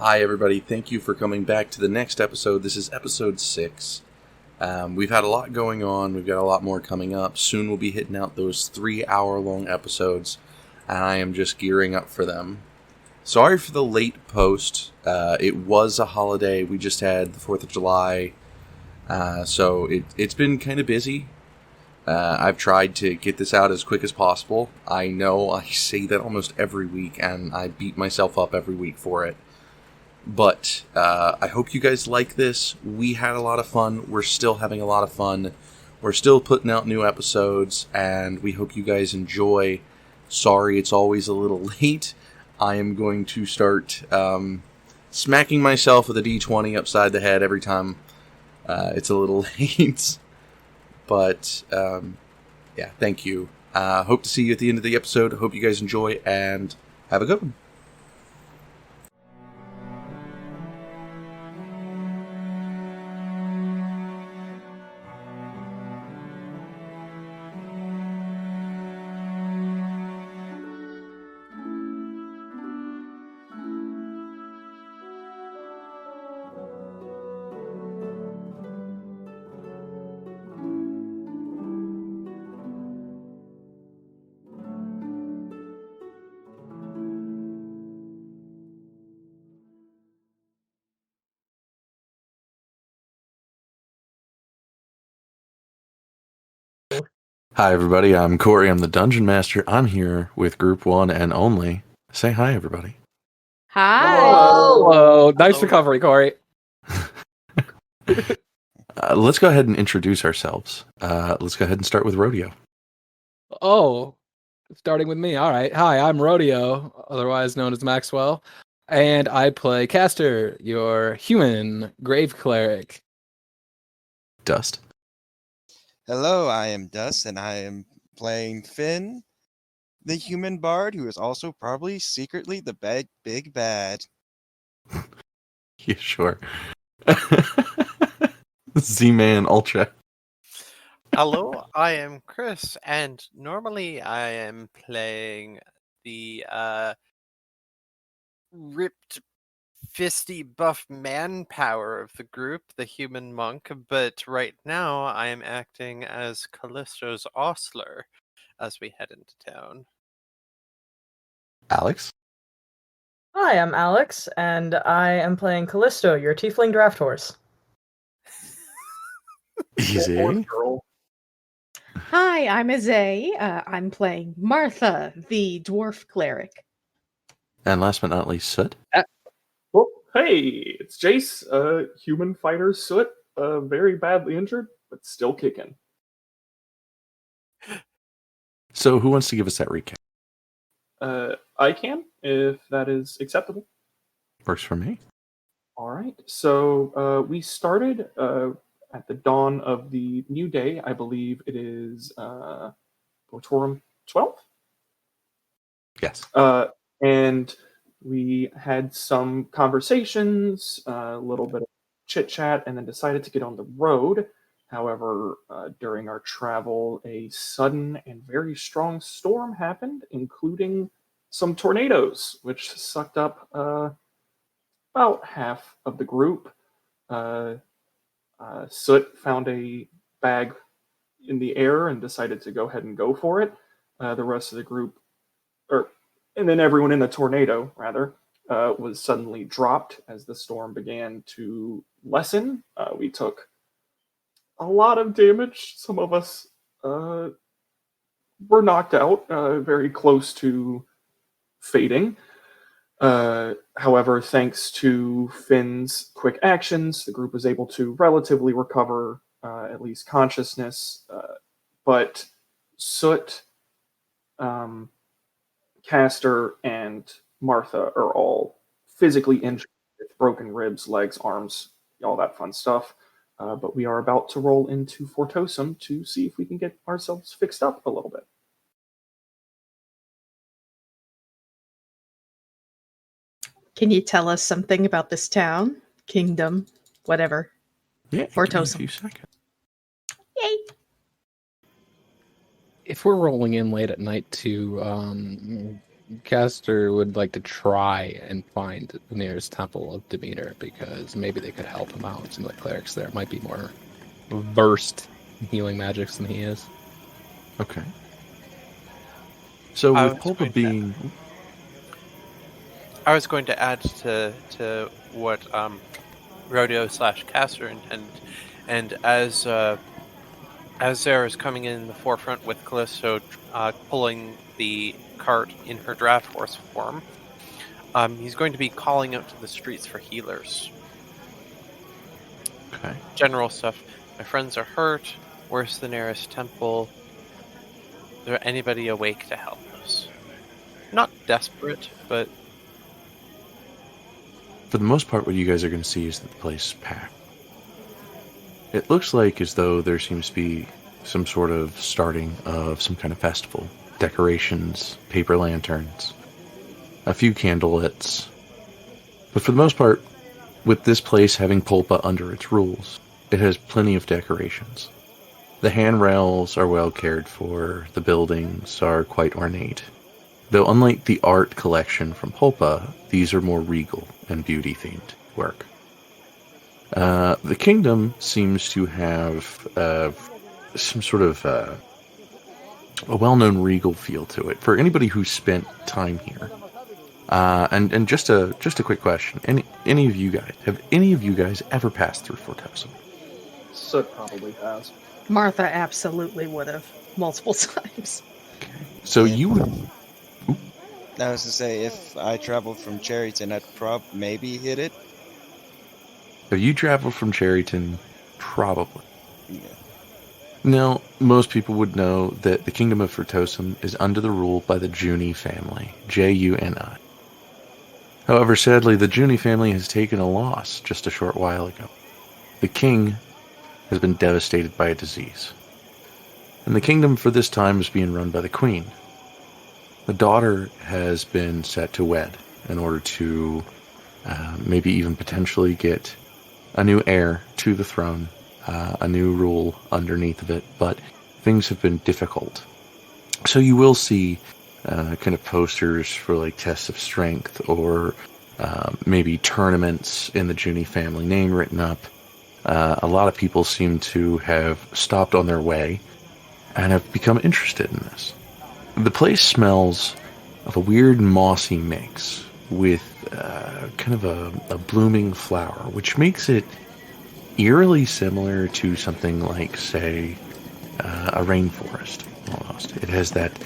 Hi, everybody. Thank you for coming back to the next episode. This is episode 6. We've had a lot going on. We've got a lot more coming up. Soon we'll be hitting out those 3-hour-long episodes, and I am just gearing up for them. Sorry for the late post. It was a holiday. We just had the 4th of July, so it's been kind of busy. I've tried to get this out as quick as possible. I know I say that almost every week, and I beat myself up every week for it. But I hope you guys like this. We had a lot of fun. We're still having a lot of fun. We're still putting out new episodes, and we hope you guys enjoy. Sorry it's always a little late. I am going to start smacking myself with a D20 upside the head every time it's a little late. But, yeah, thank you. Hope to see you at the end of the episode. Hope you guys enjoy, and have a good one. Hi, everybody. I'm Corey. I'm the Dungeon Master. I'm here with Group 1 and only. Say hi, everybody. Hi. Hello. Nice recovery, Corey. Let's go ahead and introduce ourselves. Let's go ahead and start with Rodeo. Oh, starting with me. All right. Hi, I'm Rodeo, otherwise known as Maxwell, and I play Castor, your human grave cleric. Dust. Hello, I am Dust, and I am playing Finn, the human bard, who is also probably secretly the big bad. Yeah, sure. Z-Man Ultra. Hello, I am Chris, and normally I am playing the ripped, fisty, buff manpower of the group, the human monk, but right now I am acting as Callisto's ostler as we head into town. Alex. Hi, I'm Alex, and I am playing Callisto, your tiefling draft horse. Easy. Hi, I'm Izzeay. I'm playing Martha, the dwarf cleric. And last but not least, Soot. Well, hey, it's Jace, human fighter Soot, very badly injured, but still kicking. So who wants to give us that recap? I can, if that is acceptable. Works for me. All right, so we started at the dawn of the new day. I believe it is Votorum 12? Yes. And we had some conversations, a little bit of chit-chat, and then decided to get on the road. However, during our travel, a sudden and very strong storm happened, including some tornadoes, which sucked up about half of the group. Soot found a bag in the air and decided to go ahead and go for it. The rest of the group, and then everyone in the tornado, rather, was suddenly dropped as the storm began to lessen. We took a lot of damage. Some of us were knocked out, very close to fading. However, thanks to Finn's quick actions, the group was able to relatively recover at least consciousness. But Soot, Castor, and Martha are all physically injured with broken ribs, legs, arms, all that fun stuff. But we are about to roll into Fortosum to see if we can get ourselves fixed up a little bit. Can you tell us something about this town, kingdom, whatever? Yeah, Fortosum. a few seconds. Yay! If we're rolling in late at night to Castor would like to try and find the nearest temple of Demeter because maybe they could help him out. Some of the clerics there might be more versed in healing magics than he is. Okay. So I with was Pulpa going to- being... I was going to add to what Rodeo/Castor intended, and as Zereth is coming in the forefront with Callisto pulling the cart in her draft horse form, he's going to be calling out to the streets for healers. Okay. General stuff. My friends are hurt. Where's the nearest temple? Is there anybody awake to help us? Not desperate, but For the most part, what you guys are going to see is that the place is packed. It looks like as though there seems to be some sort of starting of some kind of festival. Decorations, paper lanterns, a few candlelits. But for the most part, with this place having Pulpa under its rules, it has plenty of decorations. The handrails are well cared for, the buildings are quite ornate. Though unlike the art collection from Pulpa, these are more regal and beauty-themed work. The kingdom seems to have some sort of a well-known regal feel to it. For anybody who's spent time here, and just a quick question: any of you guys ever passed through Fort Hudson? Soot probably has. Martha absolutely would have multiple times. So Yeah. you would. I was to say, if I traveled from Cherryton, I'd maybe hit it. If you travel from Cherryton, probably. Yeah. Now, most people would know that the Kingdom of Fertosum is under the rule by the Juni family, Juni. However, sadly, the Juni family has taken a loss just a short while ago. The king has been devastated by a disease. And the kingdom for this time is being run by the queen. The daughter has been set to wed in order to maybe even potentially get a new heir to the throne, a new rule underneath of it, but things have been difficult. So you will see kind of posters for like tests of strength or maybe tournaments in the Juni family name written up. A lot of people seem to have stopped on their way and have become interested in this. The place smells of a weird mossy mix with kind of a blooming flower, which makes it eerily similar to something like, say, a rainforest almost. It has that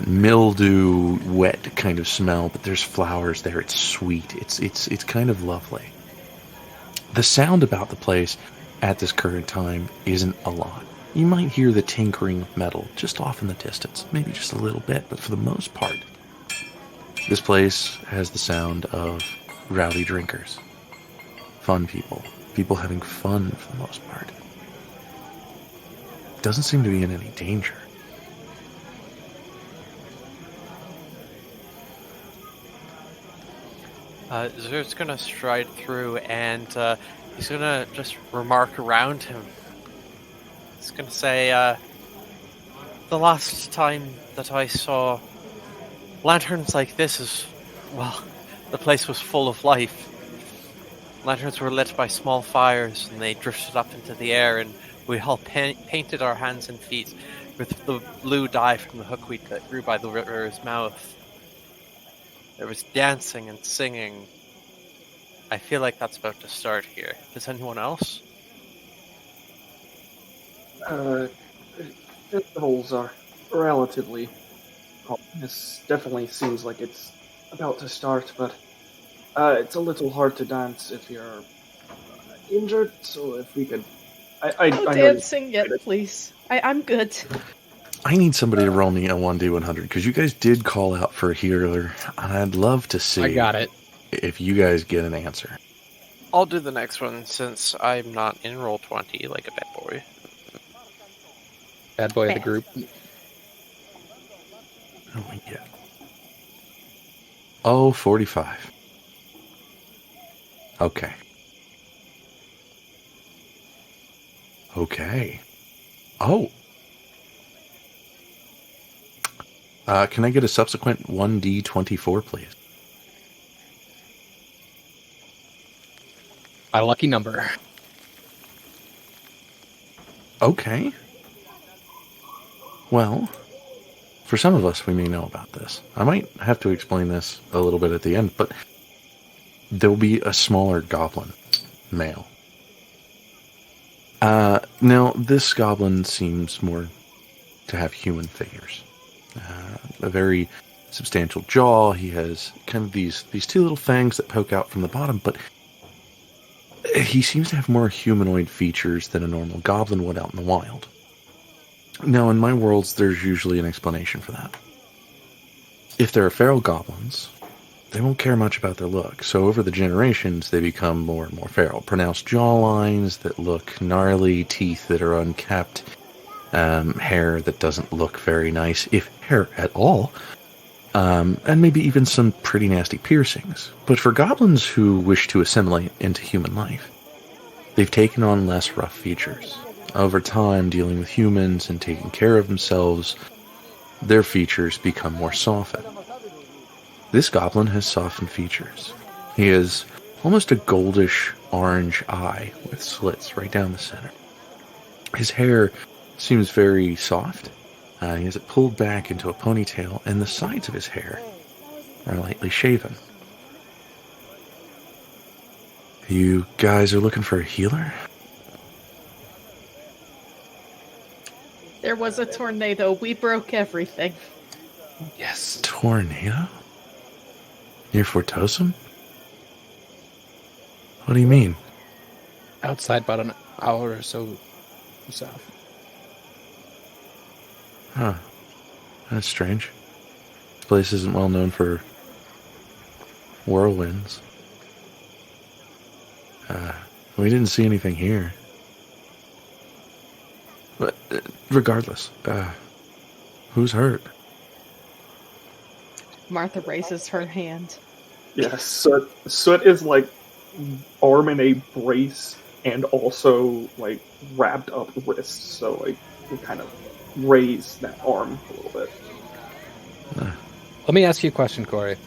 mildew, wet kind of smell, but there's flowers there. It's sweet. It's kind of lovely. The sound about the place at this current time isn't a lot. You might hear the tinkering of metal just off in the distance, maybe just a little bit, but for the most part, this place has the sound of rowdy drinkers, fun people having fun for the most part. Doesn't seem to be in any danger. Zerth's gonna stride through and he's gonna just remark around him. He's gonna say, the last time that I saw lanterns like this the place was full of life. Lanterns were lit by small fires and they drifted up into the air, and we all painted our hands and feet with the blue dye from the hookweed that grew by the river's mouth. There was dancing and singing. I feel like that's about to start here. Does anyone else? Festivals are relatively... This definitely seems like it's about to start, but it's a little hard to dance if you're injured, so if we could... No I know dancing yet, please. I'm good. I need somebody to roll me a 1d100, because you guys did call out for a healer, and I'd love to see I got it. if you guys get an answer. I'll do the next one since I'm not in roll 20 like a bad boy. Bad boy of the group. Oh my god. Oh, 45. Okay. Okay. Oh. Can I get a subsequent 1d24, please? A lucky number. Okay. Well, for some of us, we may know about this. I might have to explain this a little bit at the end, but there'll be a smaller goblin, male. Now, this goblin seems more to have human figures. A very substantial jaw. He has kind of these two little fangs that poke out from the bottom, but he seems to have more humanoid features than a normal goblin would out in the wild. Now, in my worlds, there's usually an explanation for that. If there are feral goblins, they won't care much about their look, so over the generations, they become more and more feral. Pronounced jawlines that look gnarly, teeth that are unkept, hair that doesn't look very nice, if hair at all, and maybe even some pretty nasty piercings. But for goblins who wish to assimilate into human life, they've taken on less rough features. Over time, dealing with humans and taking care of themselves, their features become more softened. This goblin has softened features. He has almost a goldish orange eye with slits right down the center. His hair seems very soft. He has it pulled back into a ponytail, and the sides of his hair are lightly shaven. You guys are looking for a healer? There was a tornado. We broke everything. Yes, tornado? Near Fortosum? What do you mean? Outside about an hour or so south. Huh. That's strange. This place isn't well known for whirlwinds. We didn't see anything here. But regardless, who's hurt? Martha raises her hand. Yeah, Soot is like arm in a brace and also like wrapped up wrists, so like we kind of raise that arm a little bit. Let me ask you a question, Corey.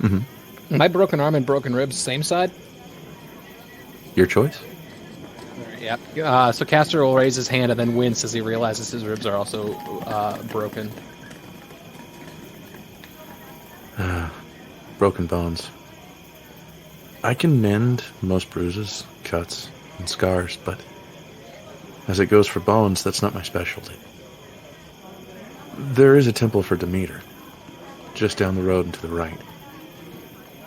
Mm-hmm. My broken arm and broken ribs, same side? Your choice? Yep. So Castor will raise his hand and then wince as he realizes his ribs are also broken. Broken bones. I can mend most bruises, cuts, and scars, but as it goes for bones, that's not my specialty. There is a temple for Demeter, just down the road and to the right.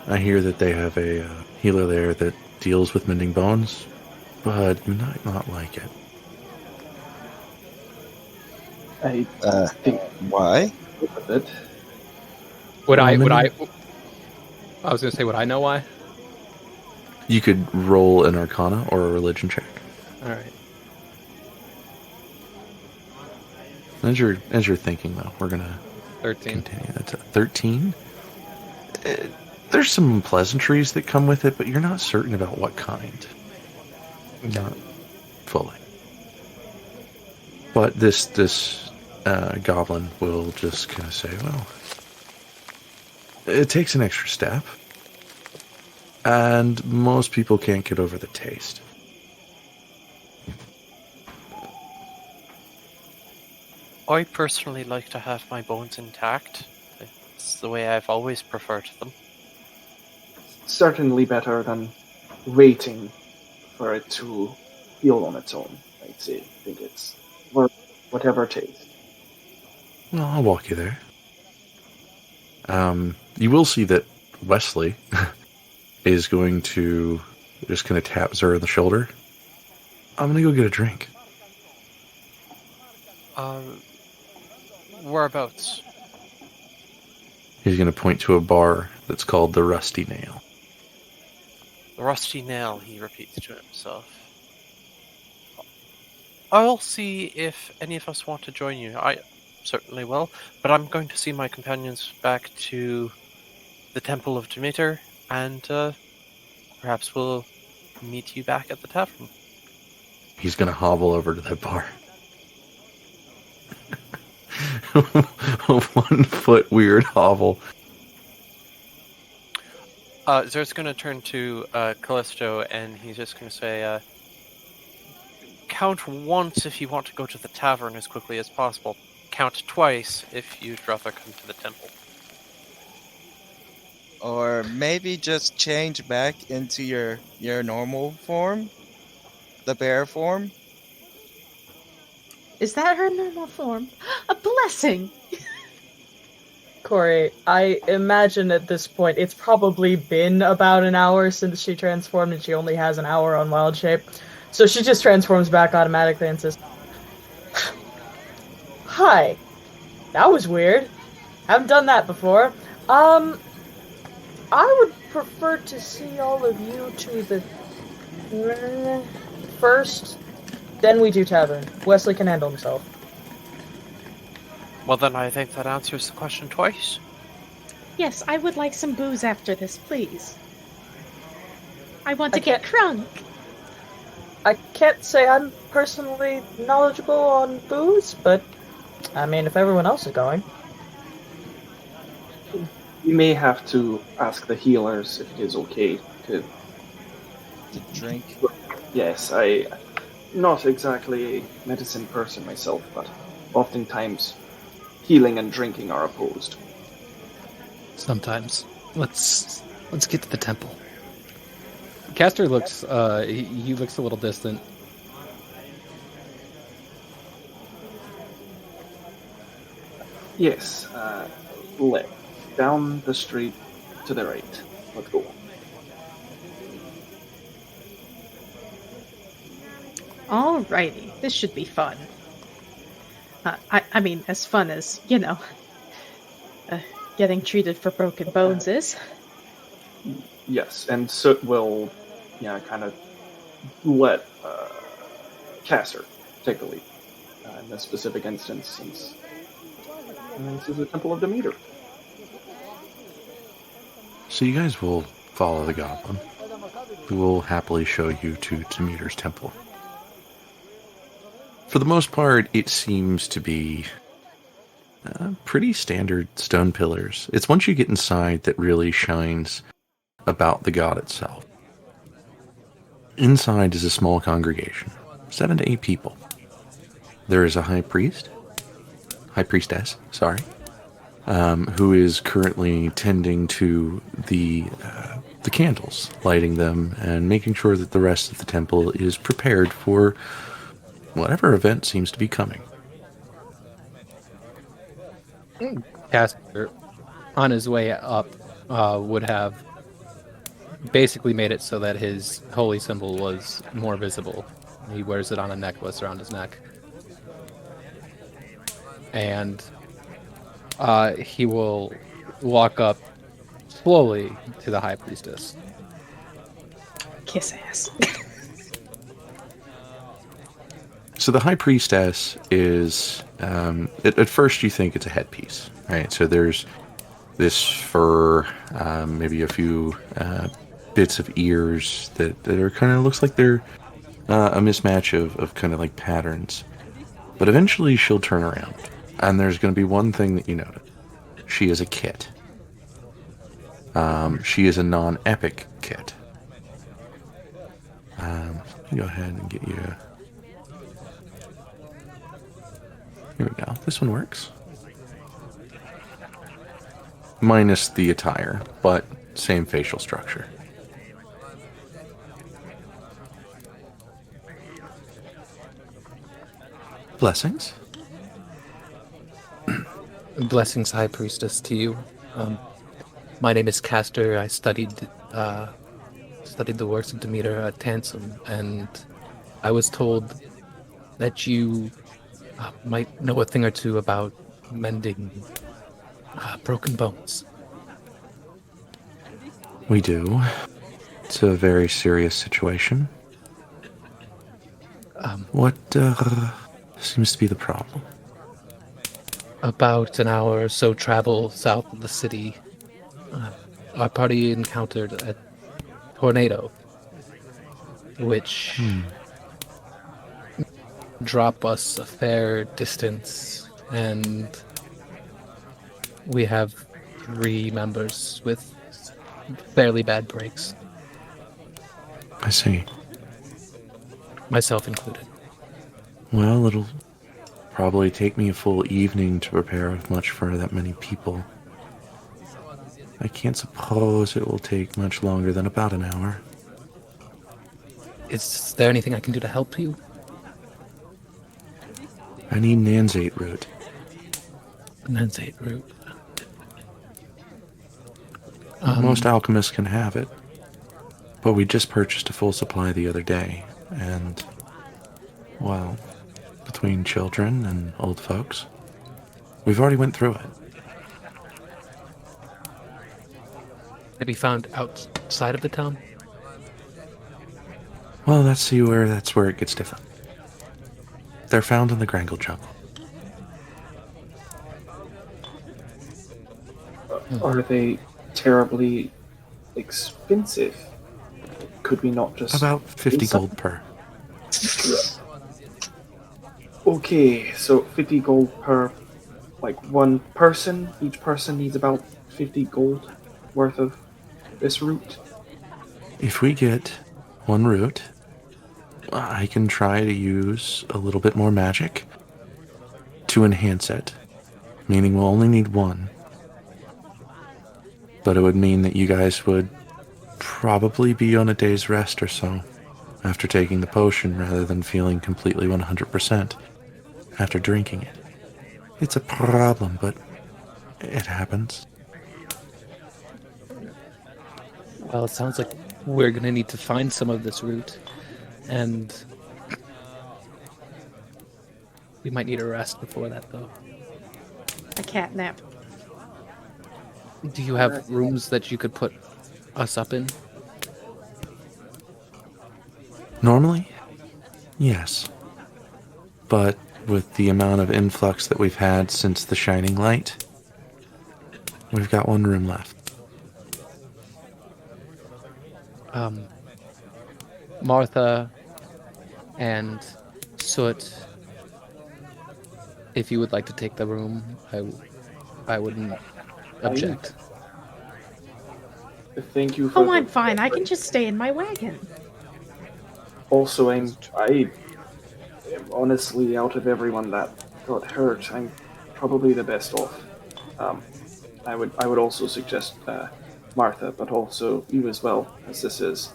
I hear that they have a healer there that deals with mending bones, but you might not like it. I think Why? with it. I was going to say, would I know why? You could roll an Arcana or a Religion check. All right. As you're thinking, though, we're gonna 13. continue. That's a 13. There's some pleasantries that come with it, but you're not certain about what kind. Not fully. But this goblin will just kind of say, well, it takes an extra step, and most people can't get over the taste. I personally like to have my bones intact. It's the way I've always preferred them. Certainly better than waiting for it to heal on its own. I'd say. I think it's worth whatever taste. Well, I'll walk you there. You will see that Wesley is going to just kind of tap Zereth on the shoulder. I'm going to go get a drink. Whereabouts? He's going to point to a bar that's called the Rusty Nail. The Rusty Nail, he repeats to himself. I'll see if any of us want to join you. I certainly will, but I'm going to see my companions back to the Temple of Demeter, and perhaps we'll meet you back at the tavern. He's going to hobble over to that bar. a 1 foot weird hovel. Zereth's going to turn to Callisto, and he's just going to say, count once if you want to go to the tavern as quickly as possible. Count twice if you'd rather come to the temple. Or maybe just change back into your normal form? The bear form? Is that her normal form? A blessing! Corey, I imagine at this point it's probably been about an hour since she transformed, and she only has an hour on wild shape. So she just transforms back automatically and says, "Hi. That was weird. Haven't done that before. I would prefer to see all of you to the first, then we do tavern. Wesley can handle himself." Well, then I think that answers the question twice. Yes, I would like some booze after this, please. I want to I get crunk. I can't say I'm personally knowledgeable on booze, but I mean, if everyone else is going. You may have to ask the healers if it is okay to... To drink? Yes, I'm not exactly a medicine person myself, but oftentimes healing and drinking are opposed. Sometimes. Let's get to the temple. Castor looks he looks a little distant. Yes, left. Down the street to the right. Let's go. Alrighty, this should be fun. I mean, as fun as, you know, getting treated for broken bones is. Yes, and Soot will, kind of let Castor take the lead in this specific instance, since this is the Temple of Demeter. So you guys will follow the goblin, who will happily show you to Demeter's temple. For the most part, it seems to be pretty standard stone pillars. It's once you get inside that really shines about the god itself. Inside is a small congregation, 7 to 8 people. There is a high priestess, who is currently tending to the candles, lighting them, and making sure that the rest of the temple is prepared for whatever event seems to be coming. Castor, on his way up, would have basically made it so that his holy symbol was more visible. He wears it on a necklace around his neck. And he will walk up slowly to the high priestess. Kiss ass. So the high priestess is, at first you think it's a headpiece, right? So there's this fur, maybe a few bits of ears that are kind of, looks like they're a mismatch of kind of like patterns. But eventually she'll turn around, and there's going to be one thing that you notice. She is a kit. She is a non-epic kit. Let me go ahead and get you... Here we go. This one works. Minus the attire, but same facial structure. Blessings. Blessings, High Priestess, to you. My name is Castor. I studied the works of Demeter at Tansum, and I was told that you might know a thing or two about mending broken bones. We do. It's a very serious situation. What seems to be the problem? About an hour or so travel south of the city, our party encountered a tornado, which dropped us a fair distance and We have 3 members with fairly bad breaks, I see. myself included. Well, it'll probably take me a full evening to prepare with much for that many people. I can't suppose it will take much longer than about an hour. Is there anything I can do to help you? I need Nanzate root. Nanzate root. Most alchemists can have it, but we just purchased a full supply the other day, and, well, between children and old folks, we've already went through it. To be found outside of the town? Well, that's where it gets different. They're found in the Grangle jungle. Are they terribly expensive? Could we not just... About 50 gold per. Okay, so 50 gold per, like, one person? Each person needs about 50 gold worth of this root? If we get one root, I can try to use a little bit more magic to enhance it, meaning we'll only need one. But it would mean that you guys would probably be on a day's rest or so after taking the potion rather than feeling completely 100% after drinking it. It's a problem, but it happens. Well, it sounds like we're going to need to find some of this root, and we might need a rest before that, though. A cat nap. Do you have rooms that you could put us up in? Normally, yes. But with the amount of influx that we've had since the Shining Light, we've got one room left. Martha and Soot, if you would like to take the room, I wouldn't object. Thank you for... Oh, I'm fine. I can just stay in my wagon. Also, I am honestly, out of everyone that got hurt, I'm probably the best off. I would also suggest Martha, but also you as well, as this is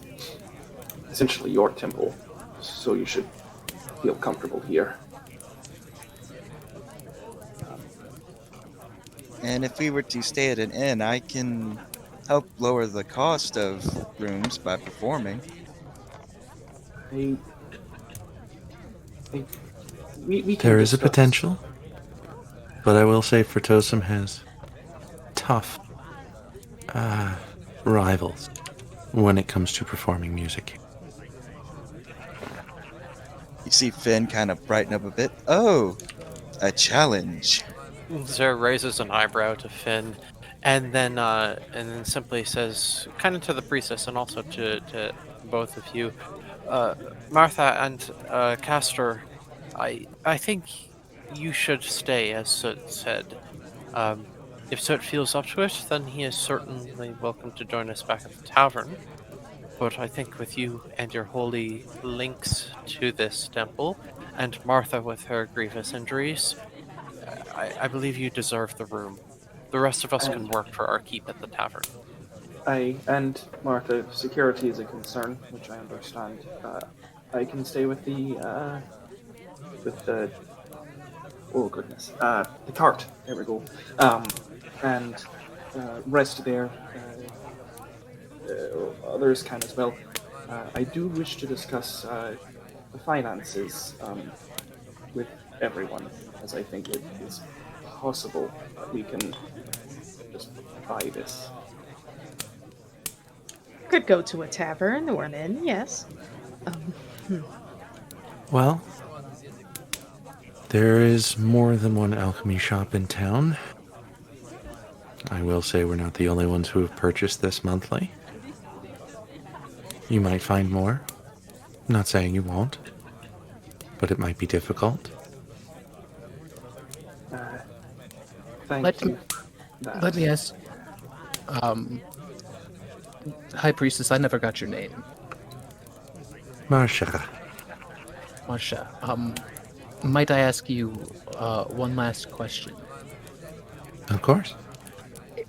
essentially your temple, so you should feel comfortable here. And if we were to stay at an inn, I can help lower the cost of rooms by performing. We can There is a discuss. potential, but I will say Fertosum has tough rivals when it comes to performing music. You see Finn kind of brighten up a bit. Oh, a challenge. Zereth raises an eyebrow to Finn, and then simply says, kind of to the priestess and also to both of you, Martha and Castor, I think you should stay, as Soot said. If Soot feels up to it, then he is certainly welcome to join us back at the tavern. But I think with you and your holy links to this temple, and Martha with her grievous injuries, I believe you deserve the room. The rest of us can work for our keep at the tavern. And Martha, if security is a concern, which I understand. I can stay with the oh goodness, the cart. There we go. And rest there. Others can as well. I do wish to discuss the finances with everyone, as I think it is possible that we can just buy this. Could go to a tavern or an inn, yes. Well, there is more than one alchemy shop in town. I will say we're not the only ones who have purchased this monthly. You might find more. I'm not saying you won't, but it might be difficult. Thank you. that. Let me ask, High Priestess, I never got your name. Marsha. Marsha. Might I ask you one last question? Of course.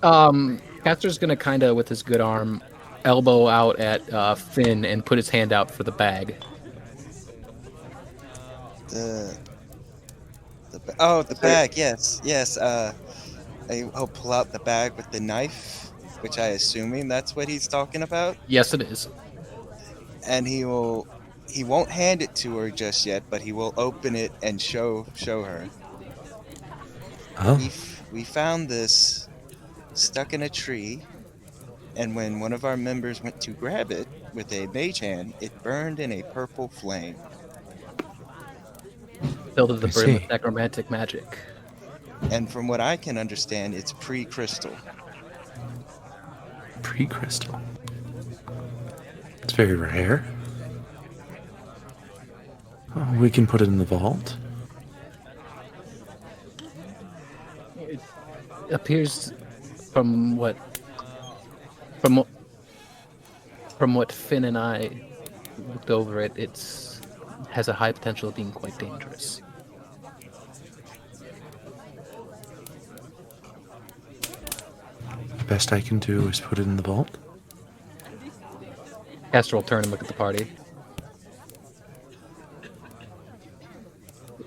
Castor's gonna kind of, with his good arm, elbow out at Finn and put his hand out for the bag. The bag. Yes. He'll pull out the bag with the knife, which I assuming that's what he's talking about. Yes, it is. And he won't hand it to her just yet, but he will open it and show her. Oh. We found this stuck in a tree, and when one of our members went to grab it with a mage hand, it burned in a purple flame. Filled to the I brim see. with necromantic magic. And from what I can understand, it's pre-crystal. Pre-crystal. It's very rare. Oh, we can put it in the vault. It appears from what Finn and I looked over it, has a high potential of being quite dangerous. The best I can do is put it in the vault. Castor will turn and look at the party.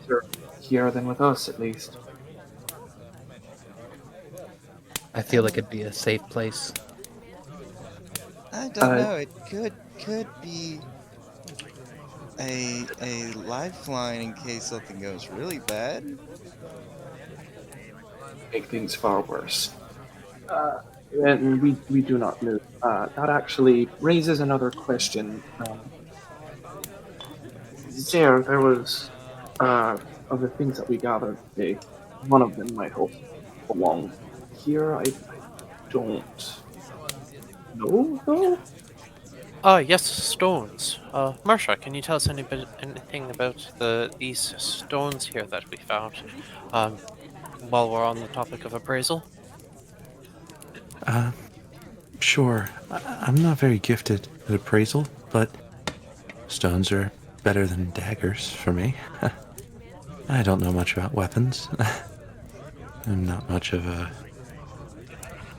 You're here than with us, at least. I feel like it'd be a safe place. I don't know. It could be a lifeline in case something goes really bad. Make things far worse. And we do not move. That actually raises another question. There was of the things that we gathered today, one of them might also belong here. I don't know though. Yes, stones. Marsha, can you tell us anything about these stones here that we found? While we're on the topic of appraisal. Sure. I'm not very gifted at appraisal, but stones are better than daggers for me. I don't know much about weapons. I'm not much of a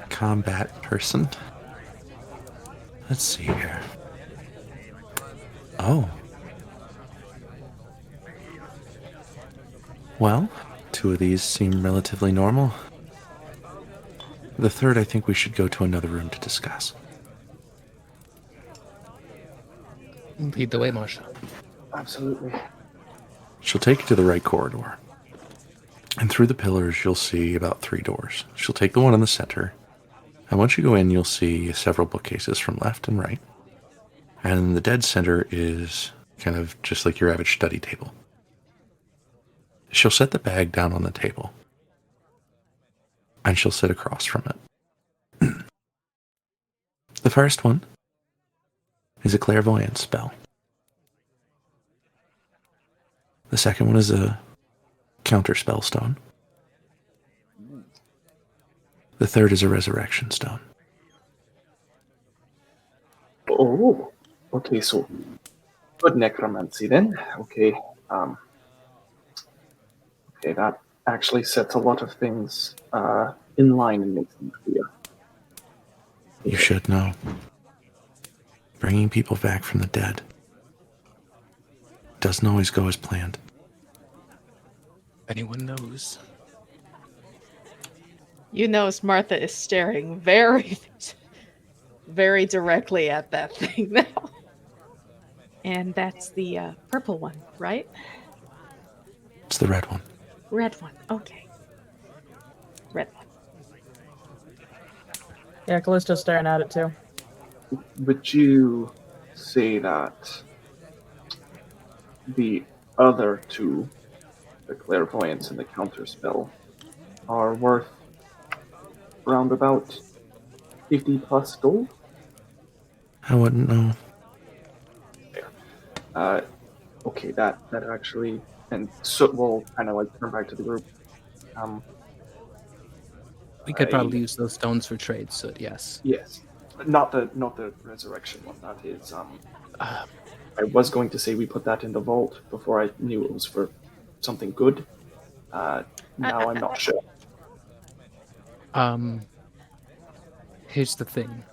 combat person. Let's see here. Oh. Well, 2 of these seem relatively normal. The third, I think we should go to another room to discuss. Lead the way, Marsha. Absolutely. She'll take you to the right corridor. And through the pillars, you'll see about 3 doors. She'll take the one in the center. And once you go in, you'll see several bookcases from left and right. And in the dead center is kind of just like your average study table. She'll set the bag down on the table. And she'll sit across from it. The first one is a clairvoyance spell. The second one is a counter spell stone. The third is a resurrection stone. Oh, okay, so good necromancy then. Okay, okay, that actually sets a lot of things in line and makes them clear. You should know. Bringing people back from the dead doesn't always go as planned. Anyone knows. You notice Martha is staring very, very directly at that thing now. And that's the purple one, right? It's the red one. Red one. Okay. Red one. Yeah, Callisto's staring at it too. Would you say that the other 2, the clairvoyance and the counterspell, are worth around about 50 plus gold? I wouldn't know. Okay, that actually, and so we'll kind of like turn back to the group. We could probably use those stones for trade, so yes. Yes, not the resurrection one. That is. I was going to say we put that in the vault before I knew it was for something good. Now I'm not sure. Here's the thing.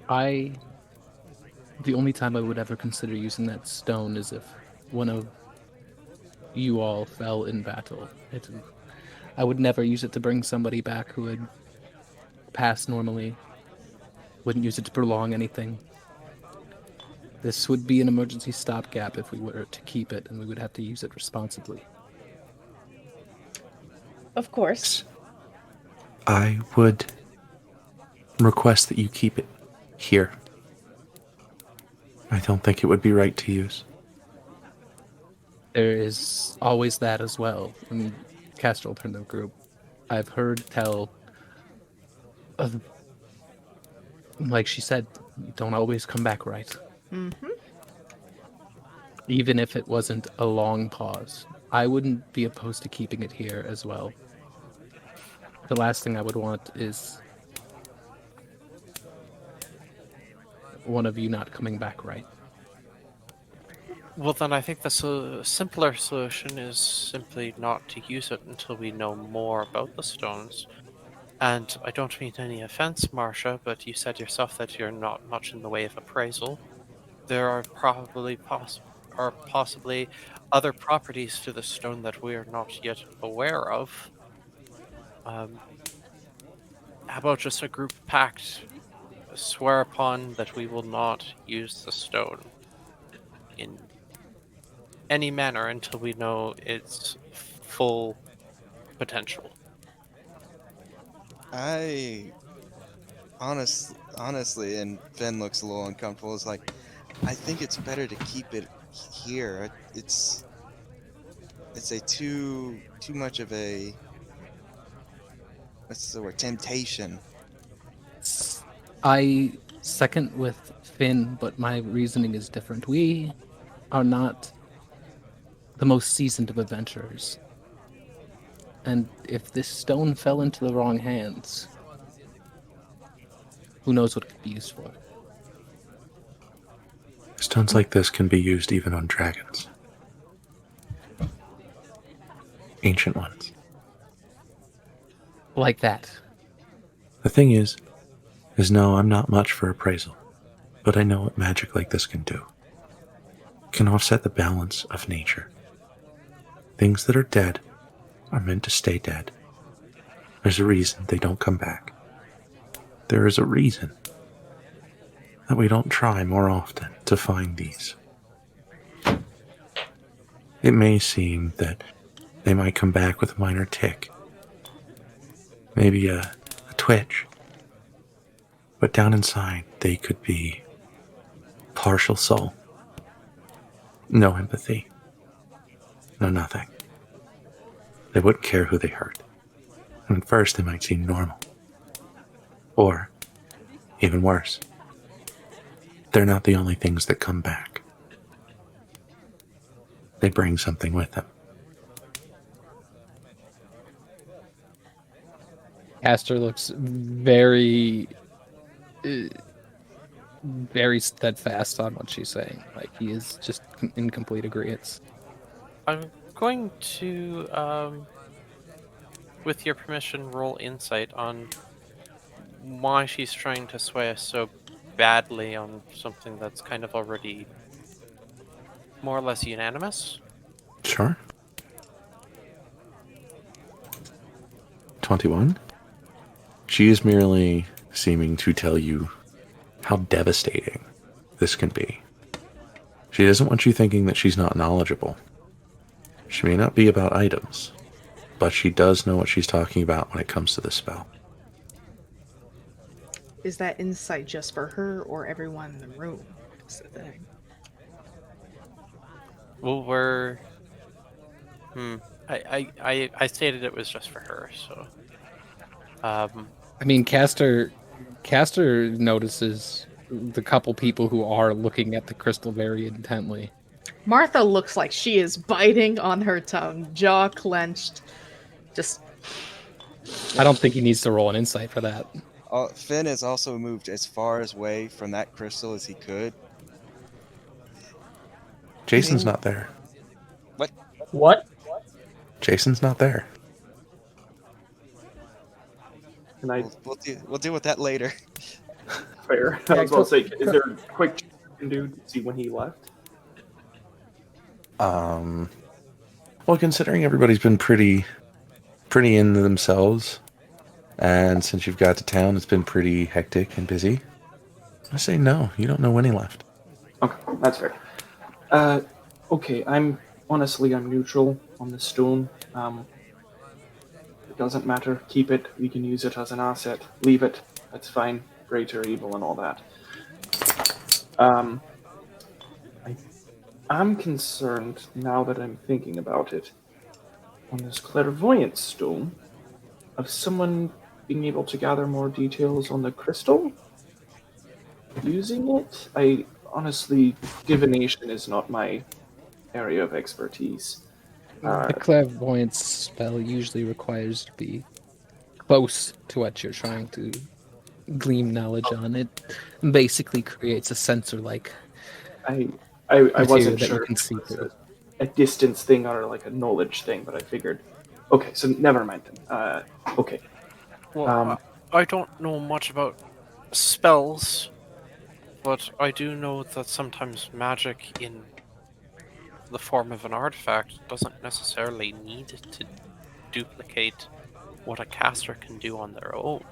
The only time I would ever consider using that stone is if one of you all fell in battle. I would never use it to bring somebody back who had passed normally. Wouldn't use it to prolong anything. This would be an emergency stopgap if we were to keep it, and we would have to use it responsibly. Of course. I would request that you keep it here. I don't think it would be right to use. There is always that as well. And Castor will turn to the group. I've heard tell of, like she said, you don't always come back right. Mm-hmm. Even if it wasn't a long pause, I wouldn't be opposed to keeping it here as well. The last thing I would want is one of you not coming back right. Well, then I think the simpler solution is simply not to use it until we know more about the stones. And I don't mean any offense, Marcia, but you said yourself that you're not much in the way of appraisal. There are possibly other properties to the stone that we are not yet aware of. How about just a group pact? Swear upon that we will not use the stone in any manner until we know its full potential. Honestly, and Finn looks a little uncomfortable, is like, I think it's better to keep it here. It's a too much of a, what's the word, temptation. I second with Finn, but my reasoning is different. We are not the most seasoned of adventurers. And if this stone fell into the wrong hands, who knows what it could be used for? Stones like this can be used even on dragons. Ancient ones. Like that. The thing is no, I'm not much for appraisal, but I know what magic like this can do. It can offset the balance of nature. Things that are dead are meant to stay dead. There's a reason they don't come back. There is a reason that we don't try more often to find these. It may seem that they might come back with a minor tick, maybe a twitch, but down inside they could be partial soul, no empathy, no nothing. They wouldn't care who they hurt, and at first they might seem normal, or even worse. They're not the only things that come back. They bring something with them. Castor looks very steadfast on what she's saying. Like, he is just in complete agreement. I'm going to, with your permission, roll insight on why she's trying to sway us so badly on something that's kind of already more or less unanimous. Sure. 21. She is merely seeming to tell you how devastating this can be. She doesn't want you thinking that she's not knowledgeable. She may not be about items, but she does know what she's talking about when it comes to this spell. Is that insight just for her or everyone in the room? That's the thing. Well, we're... I stated it was just for her, so... I mean, Castor notices the couple people who are looking at the crystal very intently. Martha looks like she is biting on her tongue, jaw clenched, Just I don't think he needs to roll an insight for that. Finn has also moved as far away from that crystal as he could. Jason's not there. What? Jason's not there. Can I? We'll deal with that later. Fair. I was about to say, is there a quick check you can do to see when he left? Well, considering everybody's been pretty into themselves, and since you've got to town, it's been pretty hectic and busy. I say no. You don't know when he left. Okay, that's fair. Okay, I'm neutral on the stone. It doesn't matter. Keep it. We can use it as an asset. Leave it. That's fine. Greater evil and all that. I'm concerned, now that I'm thinking about it, on this clairvoyance stone, of someone being able to gather more details on the crystal? Using it? I honestly, divination is not my area of expertise. The clairvoyance spell usually requires to be close to what you're trying to glean knowledge on. It basically creates a sensor-like. I wasn't that sure you can if see it was through. a distance thing or like a knowledge thing, but I figured. Okay, so never mind then. Okay. Well, I don't know much about spells, but I do know that sometimes magic in the form of an artifact doesn't necessarily need to duplicate what a caster can do on their own.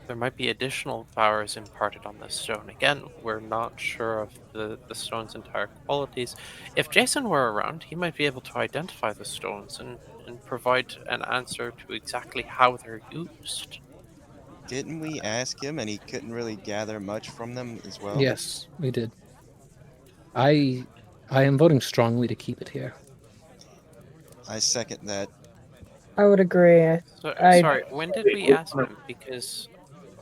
There might be additional powers imparted on this stone. Again, we're not sure of the stone's entire qualities. If Jason were around, he might be able to identify the stones and provide an answer to exactly how they're used. Didn't we ask him and he couldn't really gather much from them as well? Yes, we did. I am voting strongly to keep it here. I second that. I would agree. Sorry, when did we ask him? Because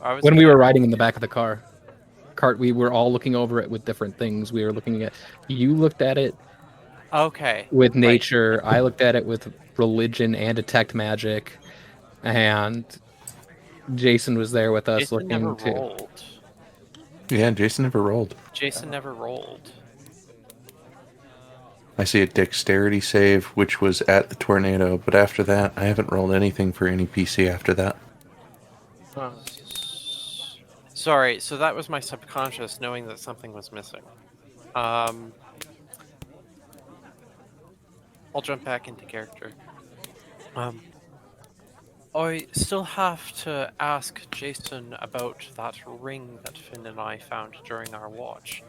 I was When we were riding in the back of the cart, we were all looking over it with different things. We were looking at. You looked at it. Okay. With nature, right. I looked at it with religion and detect magic, and Jason was there with us Jason looking never too. rolled. Yeah, Jason never rolled. Jason never rolled. I see a dexterity save, which was at the tornado, but after that, I haven't rolled anything for any PC after that. Sorry, so that was my subconscious knowing that something was missing. I'll jump back into character. I still have to ask Jason about that ring that Finn and I found during our watch.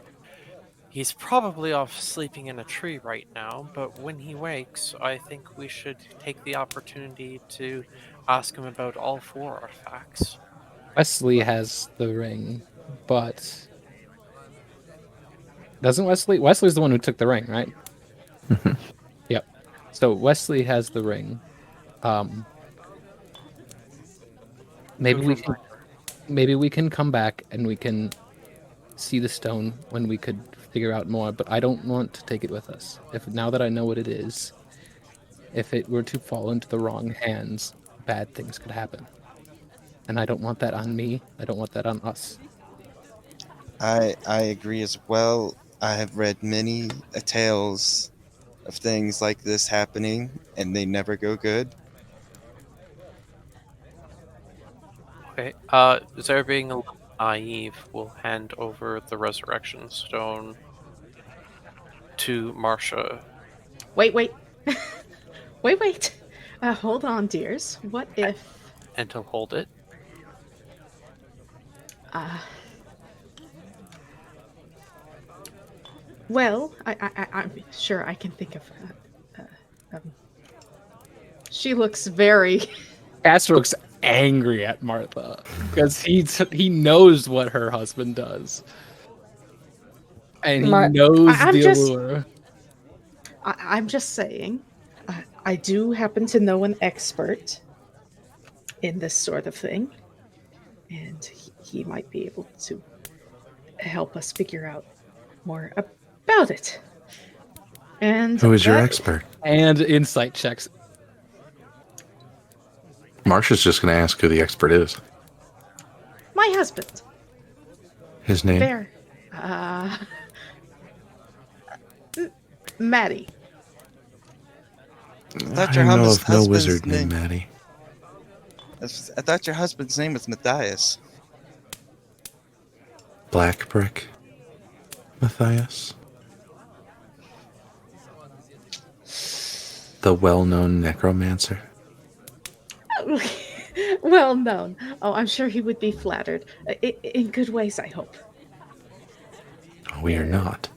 He's probably off sleeping in a tree right now, but when he wakes, I think we should take the opportunity to ask him about all 4 artifacts. Wesley has the ring, but doesn't Wesley? Wesley's the one who took the ring, right? Yep. So Wesley has the ring. Maybe we can come back and we can see the stone when we could figure out more. But I don't want to take it with us. Now that I know what it is, if it were to fall into the wrong hands, bad things could happen. And I don't want that on me. I don't want that on us. I agree as well. I have read many tales of things like this happening, and they never go good. Okay. Zereth, being a little naive, will hand over the resurrection stone to Marcia. wait. wait. Hold on, dears. What if? And he'll hold it. Well, I'm sure I can think of. She looks very. Castor looks angry at Martha because he knows what her husband does, and he knows the allure. I'm just saying, I do happen to know an expert in this sort of thing, and he might be able to help us figure out more about it. And who is your expert? And insight checks. Marsha's just going to ask who the expert is. My husband. His name? There. Maddie. I thought I your know husband's of no wizard name. named Maddie. I thought your husband's name was Matthias. Blackbrick? Matthias? The well-known necromancer? Well known. Oh, I'm sure he would be flattered. In good ways, I hope. We are not.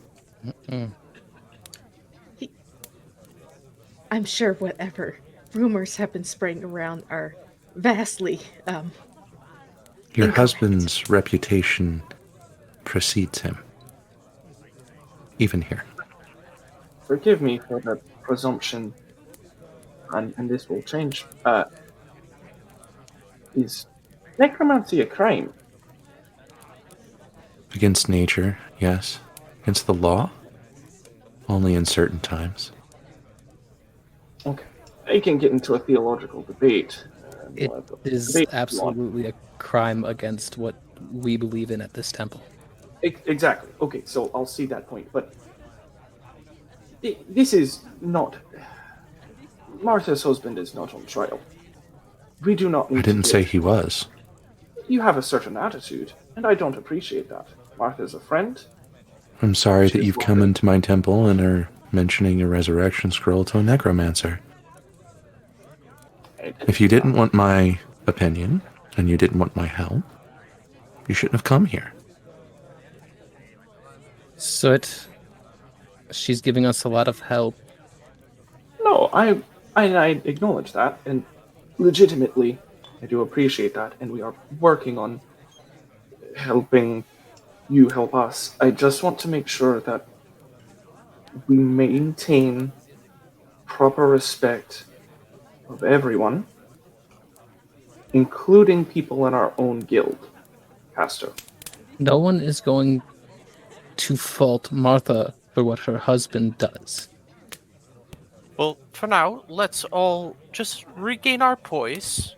I'm sure whatever rumors have been spreading around are vastly, Your incorrect. husband's reputation precedes him. Even here. Forgive me for the presumption, and this will change. Is necromancy a crime? Against nature, yes. Against the law? Only in certain times. Okay. I can get into a theological debate. It is Debate if you want. absolutely a crime against what we believe in at this temple. Exactly. Okay, so I'll see that point. But this is not... Martha's husband is not on trial. We do not need I didn't to say get- he was. You have a certain attitude, and I don't appreciate that. Martha's a friend. I'm sorry She that is you've one come of- into my temple and are mentioning a resurrection scroll to a necromancer. If you didn't want my opinion, and you didn't want my help, you shouldn't have come here. Soot, she's giving us a lot of help. No, I acknowledge that, and legitimately, I do appreciate that, and we are working on helping you help us. I just want to make sure that we maintain proper respect of everyone, including people in our own guild, Castor. No one is going to fault Martha for what her husband does. Well, for now, let's all just regain our poise.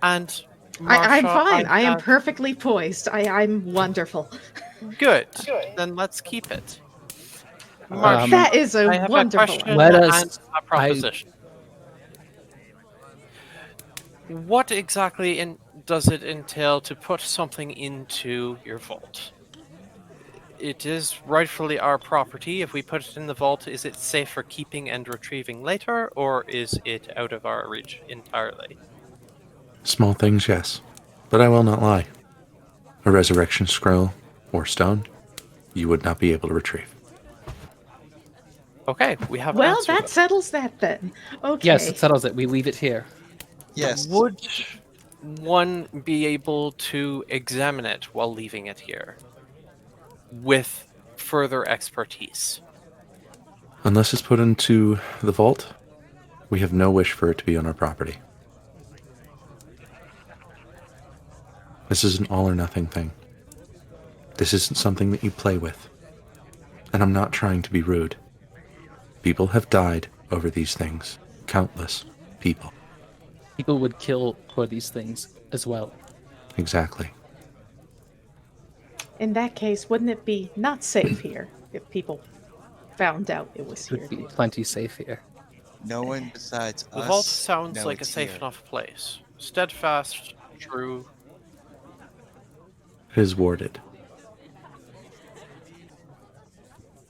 And I'm Marsha, fine. I am have- perfectly poised. I'm wonderful. Good. Then let's keep it. Um, Marsha, That is a I have wonderful a question Let us- and a proposition. What exactly does it entail to put something into your vault? It is rightfully our property. If we put it in the vault, is it safe for keeping and retrieving later, or is it out of our reach entirely? Small things, yes. But I will not lie. A resurrection scroll or stone, you would not be able to retrieve. Okay, we have an Well, answer that then. settles that then. Okay. Yes, it settles it. We leave it here. Yes. Would one be able to examine it while leaving it here with further expertise? Unless it's put into the vault, we have no wish for it to be on our property. This is an all or nothing thing. This isn't something that you play with. And I'm not trying to be rude. People have died over these things. Countless people. People would kill for these things as well. Exactly. In that case, wouldn't it be not safe here if people found out it was It here? would be plenty safe here. No one besides The us. vault sounds know like a it's safe here. enough place. Steadfast, true. It is warded.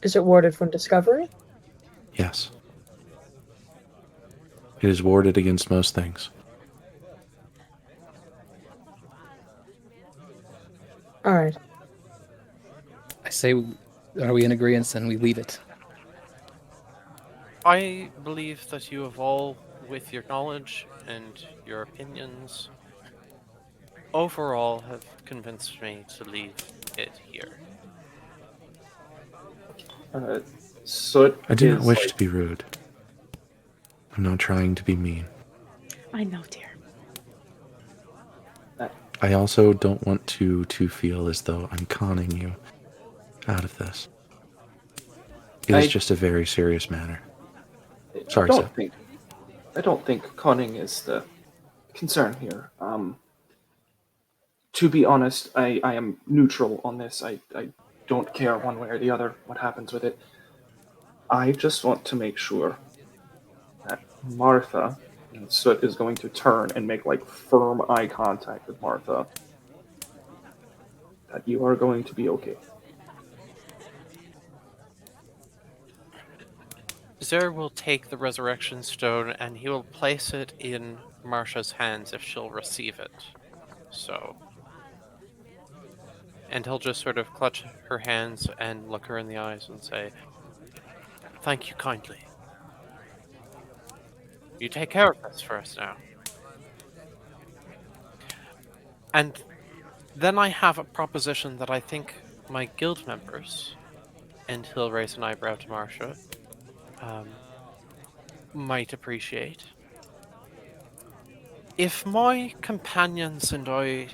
Is it warded from discovery? Yes. It is warded against most things. Alright. I say, are we in agreement and we leave it? I believe that you have all, with your knowledge and your opinions, overall have convinced me to leave it here. Soot I do not is wish like- to be rude. I'm not trying to be mean. I know, dear. I also don't want to feel as though I'm conning you out of this. It is just a very serious matter. Sorry, I Seth. don't think conning is the concern here. To be honest, I am neutral on this. I don't care one way or the other what happens with it. I just want to make sure that Martha, and Soot is going to turn and make like firm eye contact with Martha, that you are going to be okay. Zer will take the resurrection stone and he will place it in Marsha's hands if she'll receive it. So. And he'll just sort of clutch her hands and look her in the eyes and say, "Thank you kindly. You take care of this for us now." And then I have a proposition that I think my guild members, and he'll raise an eyebrow to Marsha, might appreciate. If my companions and I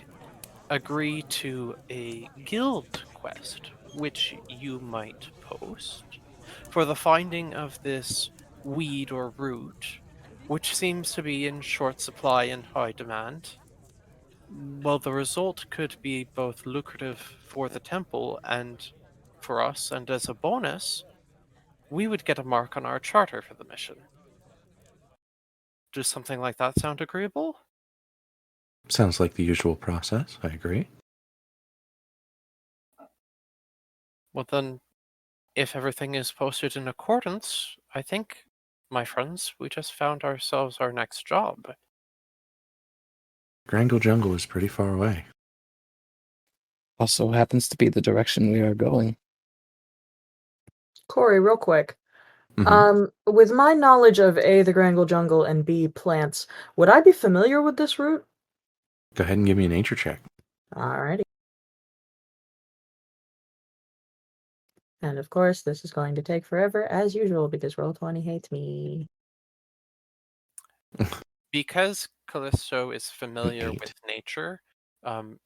agree to a guild quest, which you might post, for the finding of this weed or root, which seems to be in short supply and high demand, well, the result could be both lucrative for the temple and for us, and as a bonus, we would get a mark on our charter for the mission. Does something like that sound agreeable? Sounds like the usual process. I agree. Well then, if everything is posted in accordance, I think, my friends, we just found ourselves our next job. Grangle Jungle is pretty far away. Also happens to be the direction we are going. Corey, real quick. Mhm. With my knowledge of A, the Grangle Jungle, and B, plants, would I be familiar with this route? Go ahead and give me a nature check. Alrighty. And of course, this is going to take forever, as usual, because Roll20 hates me. Because Callisto is familiar 8. with nature,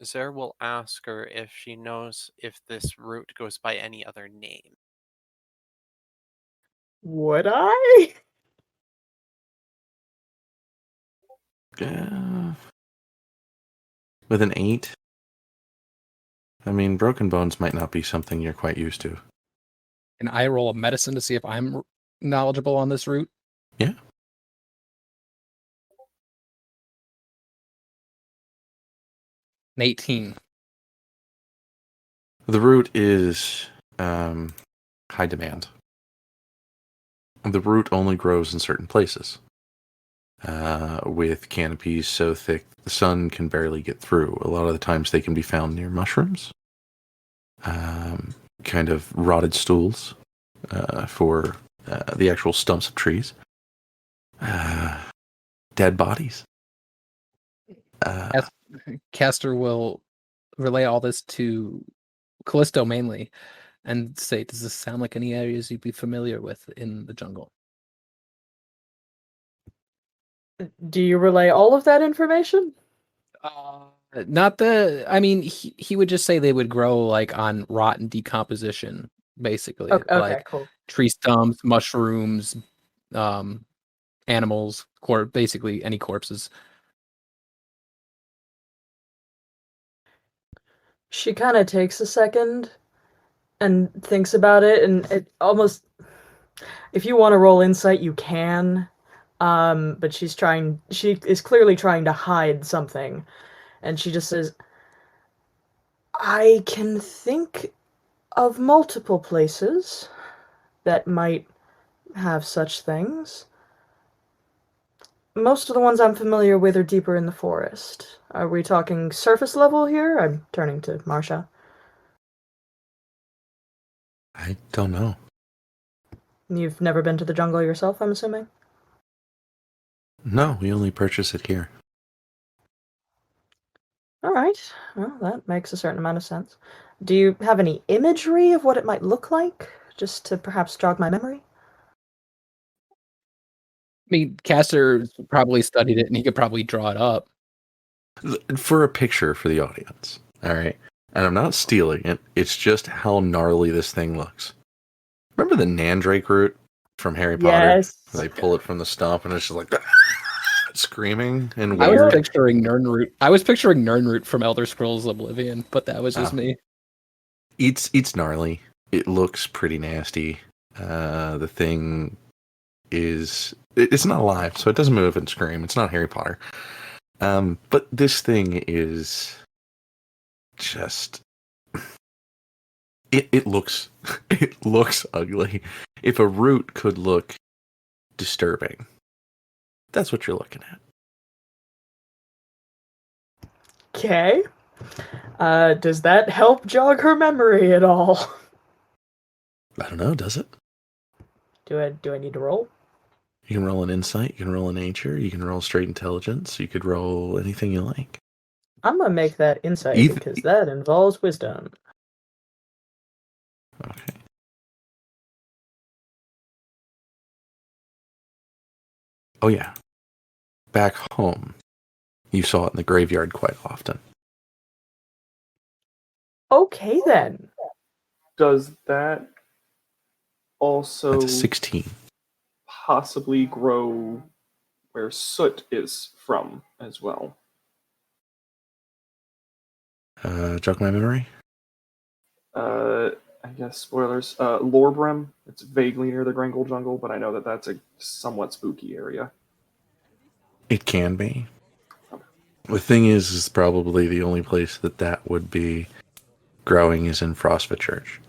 Zer will ask her if she knows if this route goes by any other name. Would I? With an 8? I mean, broken bones might not be something you're quite used to. Can I roll a medicine to see if I'm knowledgeable on this route? Yeah. An 18. The route is high demand. The root only grows in certain places, with canopies so thick the sun can barely get through. A lot of the times they can be found near mushrooms, kind of rotted stools for the actual stumps of trees, dead bodies. Castor will relay all this to Callisto mainly and say, does this sound like any areas you'd be familiar with in the jungle? Do you relay all of that information? Not the, I mean, he would just say they would grow like on rotten decomposition, basically. Okay, like cool. tree stumps, mushrooms, animals, basically any corpses. She kind of takes a second and thinks about it, and it almost, if you want to roll insight, you can. But she is clearly trying to hide something, and she just says, I can think of multiple places that might have such things. Most of the ones I'm familiar with are deeper in the forest. Are we talking surface level here? I'm turning to Marsha. I don't know. You've never been to the jungle yourself, I'm assuming? No, we only purchase it here. Alright, well, that makes a certain amount of sense. Do you have any imagery of what it might look like? Just to perhaps jog my memory? I mean, Castor probably studied it and he could probably draw it up. For a picture for the audience, all right? And I'm not stealing it. It's just how gnarly this thing looks. Remember the Nandrake root from Harry Potter? Yes. They pull it from the stump and it's just like, screaming and I was weird. picturing Nirnroot. I was picturing Nirnroot from Elder Scrolls Oblivion, but that was just me. It's gnarly. It looks pretty nasty. The thing it's not alive, so it doesn't move and scream. It's not Harry Potter. But this thing is just it looks it looks ugly. If a root could look disturbing, that's what you're looking at. Okay. Does that help jog her memory at all? I don't know, does it? Do I need to roll? You can roll an insight, you can roll a nature, you can roll straight intelligence, you could roll anything you like. I'm gonna make that insight Either- because that involves wisdom. Okay. Oh yeah. Back home, you saw it in the graveyard quite often. Okay then. Does that also That's a 16. possibly grow where soot is from as well? Jog my memory? I guess spoilers. Lorebrim, it's vaguely near the Grangle Jungle, but I know that that's a somewhat spooky area. It can be. The thing is probably the only place that would be growing is in Frostfit Church.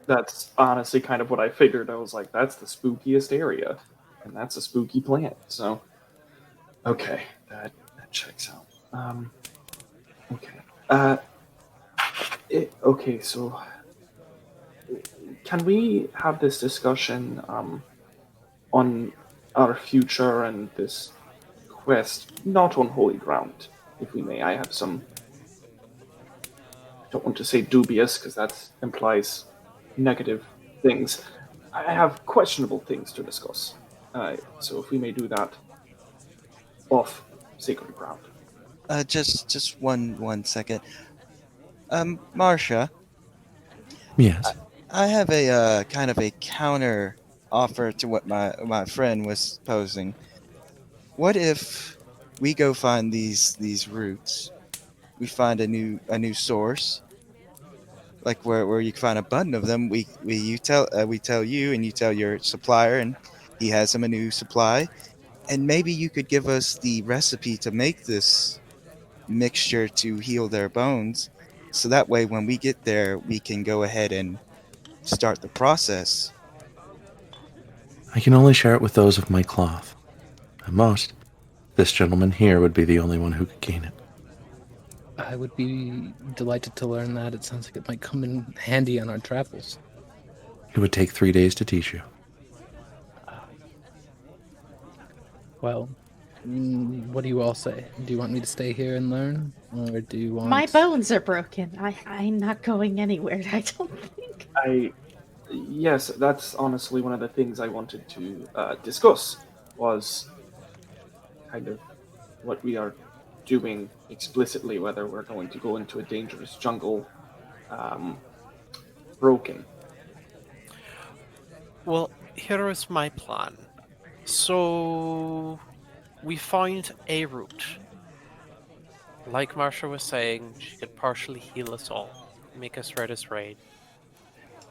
That's honestly kind of what I figured. I was like, that's the spookiest area, and that's a spooky plant. So, okay, that checks out. Okay. Okay, so can we have this discussion on our future and this quest, not on holy ground, if we may? I have some. I don't want to say dubious because that implies negative things. I have questionable things to discuss. So if we may do that off sacred ground. Just one second. Marsha, Yes. I have a kind of a counter offer to what my friend was posing. What if we go find these roots? We find a new source, like where you can find a button of them. We tell you, and you tell your supplier, and he has them a new supply. And maybe you could give us the recipe to make this mixture to heal their bones, so that way when we get there, we can go ahead and start the process. I can only share it with those of my cloth. At most, this gentleman here would be the only one who could gain it. I would be delighted to learn that. It sounds like it might come in handy on our travels. It would take 3 days to teach you. Well, what do you all say? Do you want me to stay here and learn? Or do you want... My bones are broken. I'm not going anywhere, I don't think. Yes, that's honestly one of the things I wanted to discuss, was kind of what we are doing explicitly, whether we're going to go into a dangerous jungle broken. Well, here is my plan. So, we find a root. Like Marsha was saying, she could partially heal us all, make us red as rain.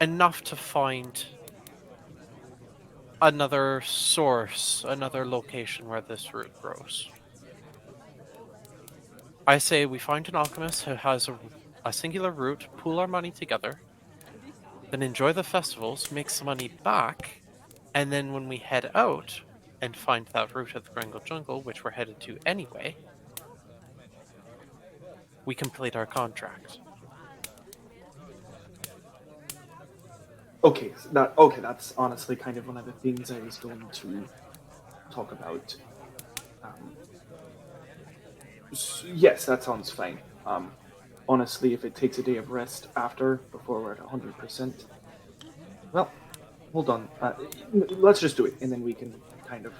Enough to find another source, another location where this root grows. I say we find an alchemist who has a singular root, pool our money together, then enjoy the festivals, make some money back, and then when we head out and find that root at the Grangle Jungle, which we're headed to anyway, we complete our contract. Okay, that's honestly kind of one of the things I was going to talk about. Yes, that sounds fine. Honestly, if it takes a day of rest before we're at 100%, well, hold on. Let's just do it, and then we can kind of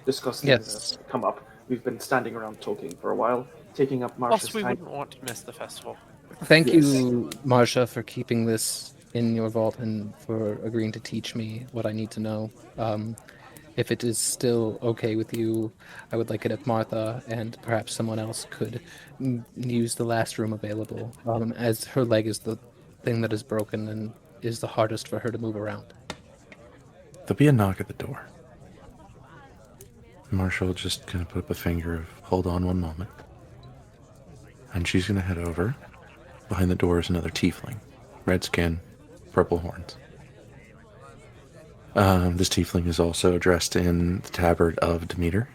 discuss things as they come up. We've been standing around talking for a while, taking up Marsha's Plus, we time. wouldn't want to miss the festival. Thank Yes. you, Marsha, for keeping this in your vault and for agreeing to teach me what I need to know. If it is still okay with you, I would like it if Martha and perhaps someone else could use the last room available, as her leg is the thing that is broken and is the hardest for her to move around. There'll be a knock at the door. Marshall just gonna put up a finger of, hold on one moment. And she's gonna head over. Behind the door is another tiefling. Red skin, purple horns. This tiefling is also dressed in the tabard of Demeter.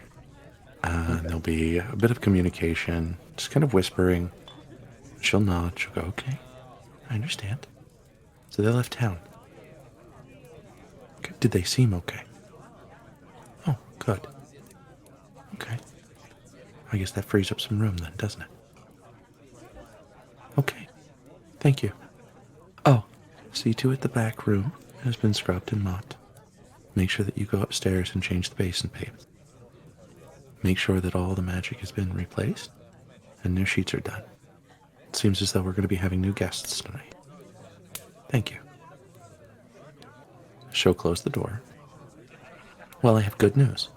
There'll be a bit of communication, just kind of whispering. She'll nod, she'll go, okay, I understand. So they left town. Okay. Did they seem okay? Oh, good. Okay. I guess that frees up some room then, doesn't it? Okay. Thank you. Oh, see to it the back room has been scrubbed and mopped. Make sure that you go upstairs and change the basin pavement. Make sure that all the magic has been replaced and new sheets are done. It seems as though we're going to be having new guests tonight. Thank you. She'll close the door. Well, I have good news.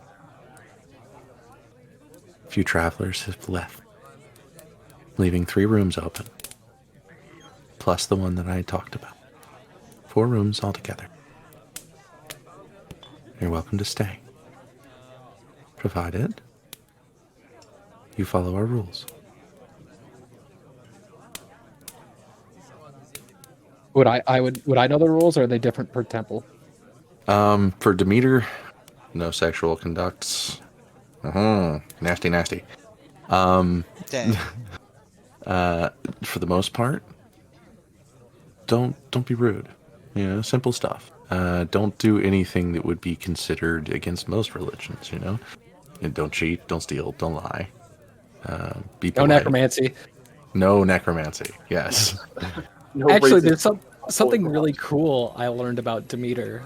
A few travelers have left, leaving 3 rooms open, plus the one that I had talked about. 4 rooms altogether. You're welcome to stay, provided you follow our rules. Would I know the rules, or are they different per temple? For Demeter, no sexual conducts. Nasty, nasty. Dang. For the most part, don't be rude. You know, simple stuff. Don't do anything that would be considered against most religions, you know? And don't cheat, don't steal, don't lie. Be polite. No necromancy. No necromancy, yes. No Actually, racism. there's something really cool I learned about Demeter,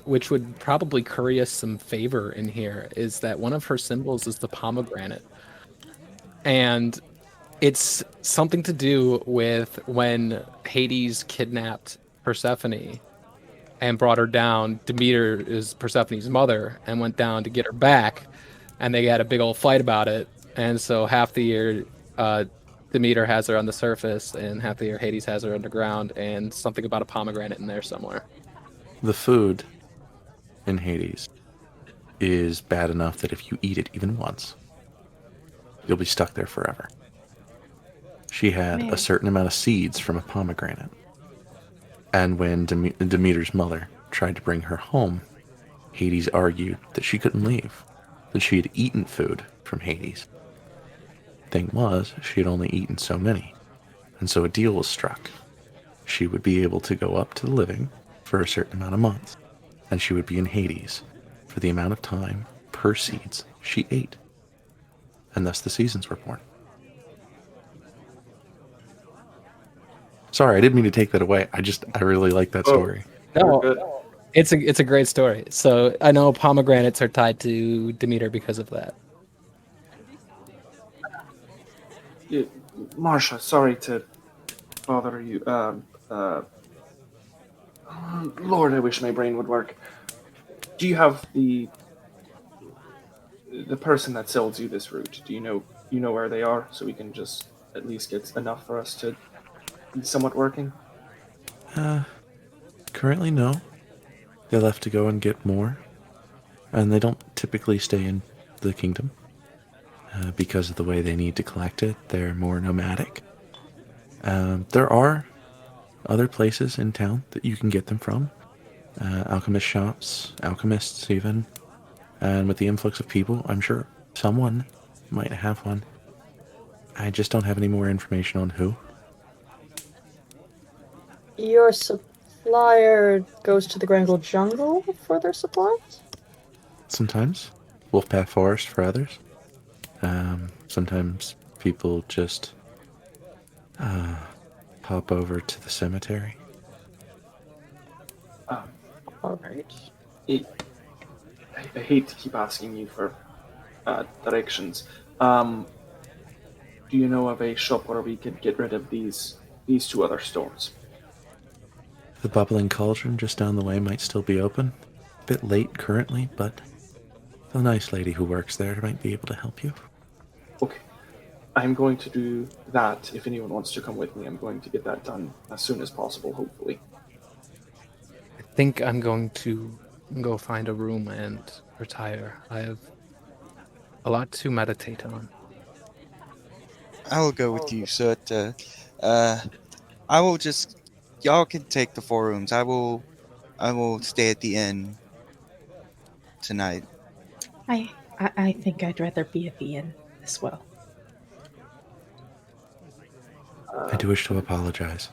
which would probably curry us some favor in here, is that one of her symbols is the pomegranate. And it's something to do with when Hades kidnapped Persephone and brought her down. Demeter is Persephone's mother and went down to get her back, and they had a big old fight about it. And so half the year Demeter has her on the surface, and half the year Hades has her underground, and something about a pomegranate in there somewhere. The food in Hades is bad enough that if you eat it even once, you'll be stuck there forever. She had a certain amount of seeds from a pomegranate. And when Demeter's mother tried to bring her home, Hades argued that she couldn't leave, that she had eaten food from Hades. Thing was, she had only eaten so many, and so a deal was struck. She would be able to go up to the living for a certain amount of months, and she would be in Hades for the amount of time per seeds she ate. And thus the seasons were born. Sorry, I didn't mean to take that away. I really like that story. No, Good. it's a great story. So I know pomegranates are tied to Demeter because of that. Yeah, Marsha, sorry to bother you. Lord, I wish my brain would work. Do you have the person that sells you this route? Do you know where they are, so we can just at least get enough for us to be somewhat working? Currently, no. They left to go and get more, and they don't typically stay in the kingdom. Because of the way they need to collect it, they're more nomadic. There are other places in town that you can get them from. Alchemist shops, alchemists even. And with the influx of people, I'm sure someone might have one. I just don't have any more information on who. Your supplier goes to the Grangle Jungle for their supplies? Sometimes. Wolfpath Forest for others. Sometimes people just pop over to the cemetery. Alright. I hate to keep asking you for directions. Do you know of a shop where we could get rid of these 2 other stores? The Bubbling Cauldron just down the way might still be open. A bit late currently, but The nice lady who works there might be able to help you. Okay. I'm going to do that. If anyone wants to come with me, I'm going to get that done as soon as possible, hopefully. I think I'm going to go find a room and retire. I have a lot to meditate on. I will go with you. So I will just. Y'all can take the 4 rooms. I will stay at the inn tonight. I think I'd rather be at the inn as well. I do wish to apologize.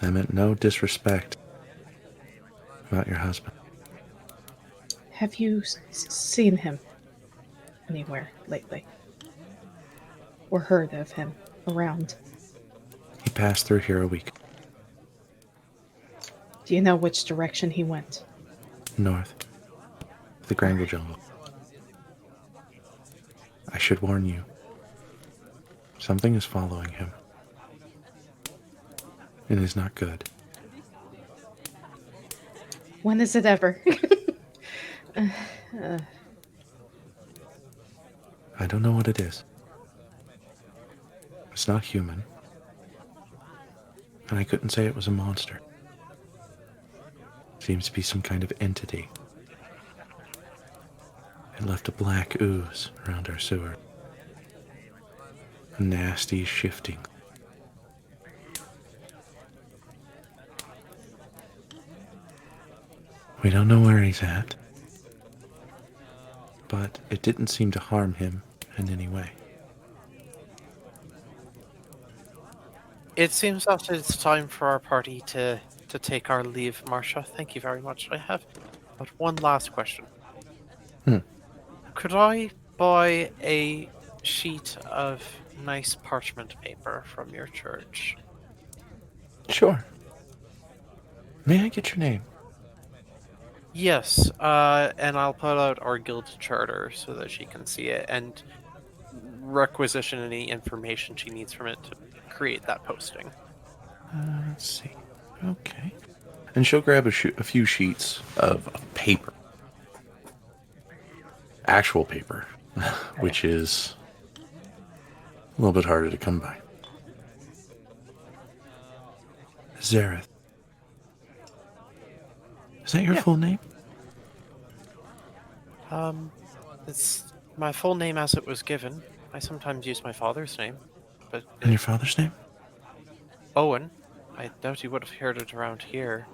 I meant no disrespect about your husband. Have you seen him anywhere lately? Or heard of him around? He passed through here a week. Do you know which direction he went? North. The Grangle Jungle. I should warn you. Something is following him. It is not good. When is it ever? I don't know what it is. It's not human. And I couldn't say it was a monster. Seems to be some kind of entity. It left a black ooze around our sewer. A nasty shifting. We don't know where he's at, but it didn't seem to harm him in any way. It seems that it's time for our party to take our leave, Marcia. Thank you very much. I have but one last question. Could I buy a sheet of nice parchment paper from your church? Sure. May I get your name? Yes, and I'll put out our guild charter so that she can see it and requisition any information she needs from it to create that posting. Let's see. Okay. And she'll grab a few sheets of paper. Actual paper, which is a little bit harder to come by. Zereth. Is that your full name? It's my full name as it was given. I sometimes use my father's name, but And your father's name? Owen. I doubt you would have heard it around here.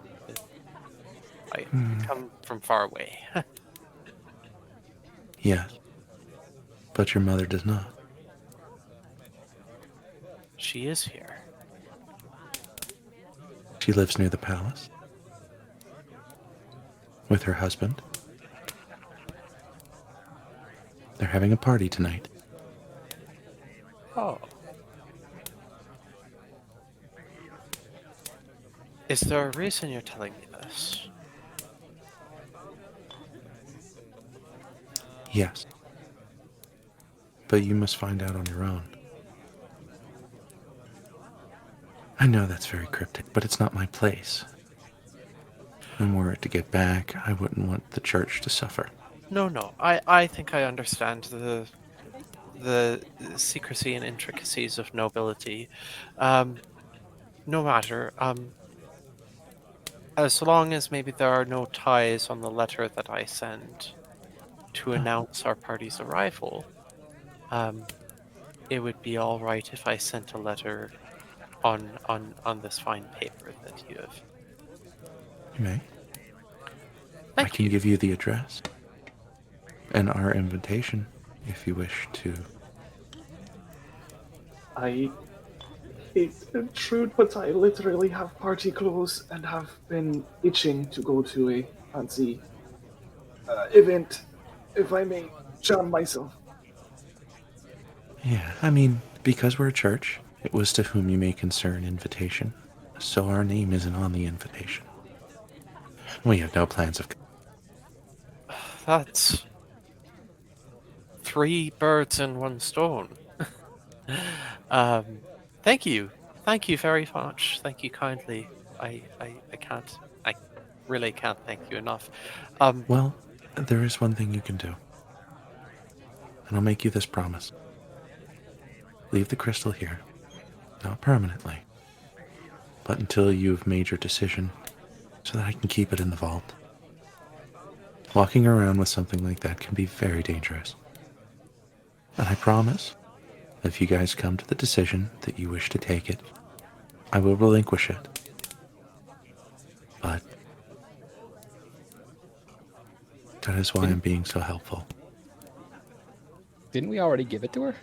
I come from far away. Yes. But your mother does not. She is here. She lives near the palace. With her husband. They're having a party tonight. Oh. Is there a reason you're telling me this? Yes. But you must find out on your own. I know that's very cryptic, but it's not my place. And were it to get back, I wouldn't want the church to suffer. No. I think I understand the secrecy and intricacies of nobility. No matter. As long as maybe there are no ties on the letter that I send to announce our party's arrival, it would be all right if I sent a letter on this fine paper that you have. You may. I can give you the address and our invitation if you wish to. I hate to intrude, but I literally have party clothes and have been itching to go to a fancy event, if I may charm myself. Yeah, I mean, because we're a church, it was to whom you may concern invitation, so our name isn't on the invitation. We have no plans of... That's 3 birds in 1 stone. Thank you. Thank you very much. Thank you kindly. I really can't thank you enough. Well, There is one thing you can do. And I'll make you this promise. Leave the crystal here. Not permanently. But until you've made your decision, so that I can keep it in the vault. Walking around with something like that can be very dangerous. And I promise, if you guys come to the decision that you wish to take it, I will relinquish it. But that is why I'm being so helpful. Didn't we already give it to her?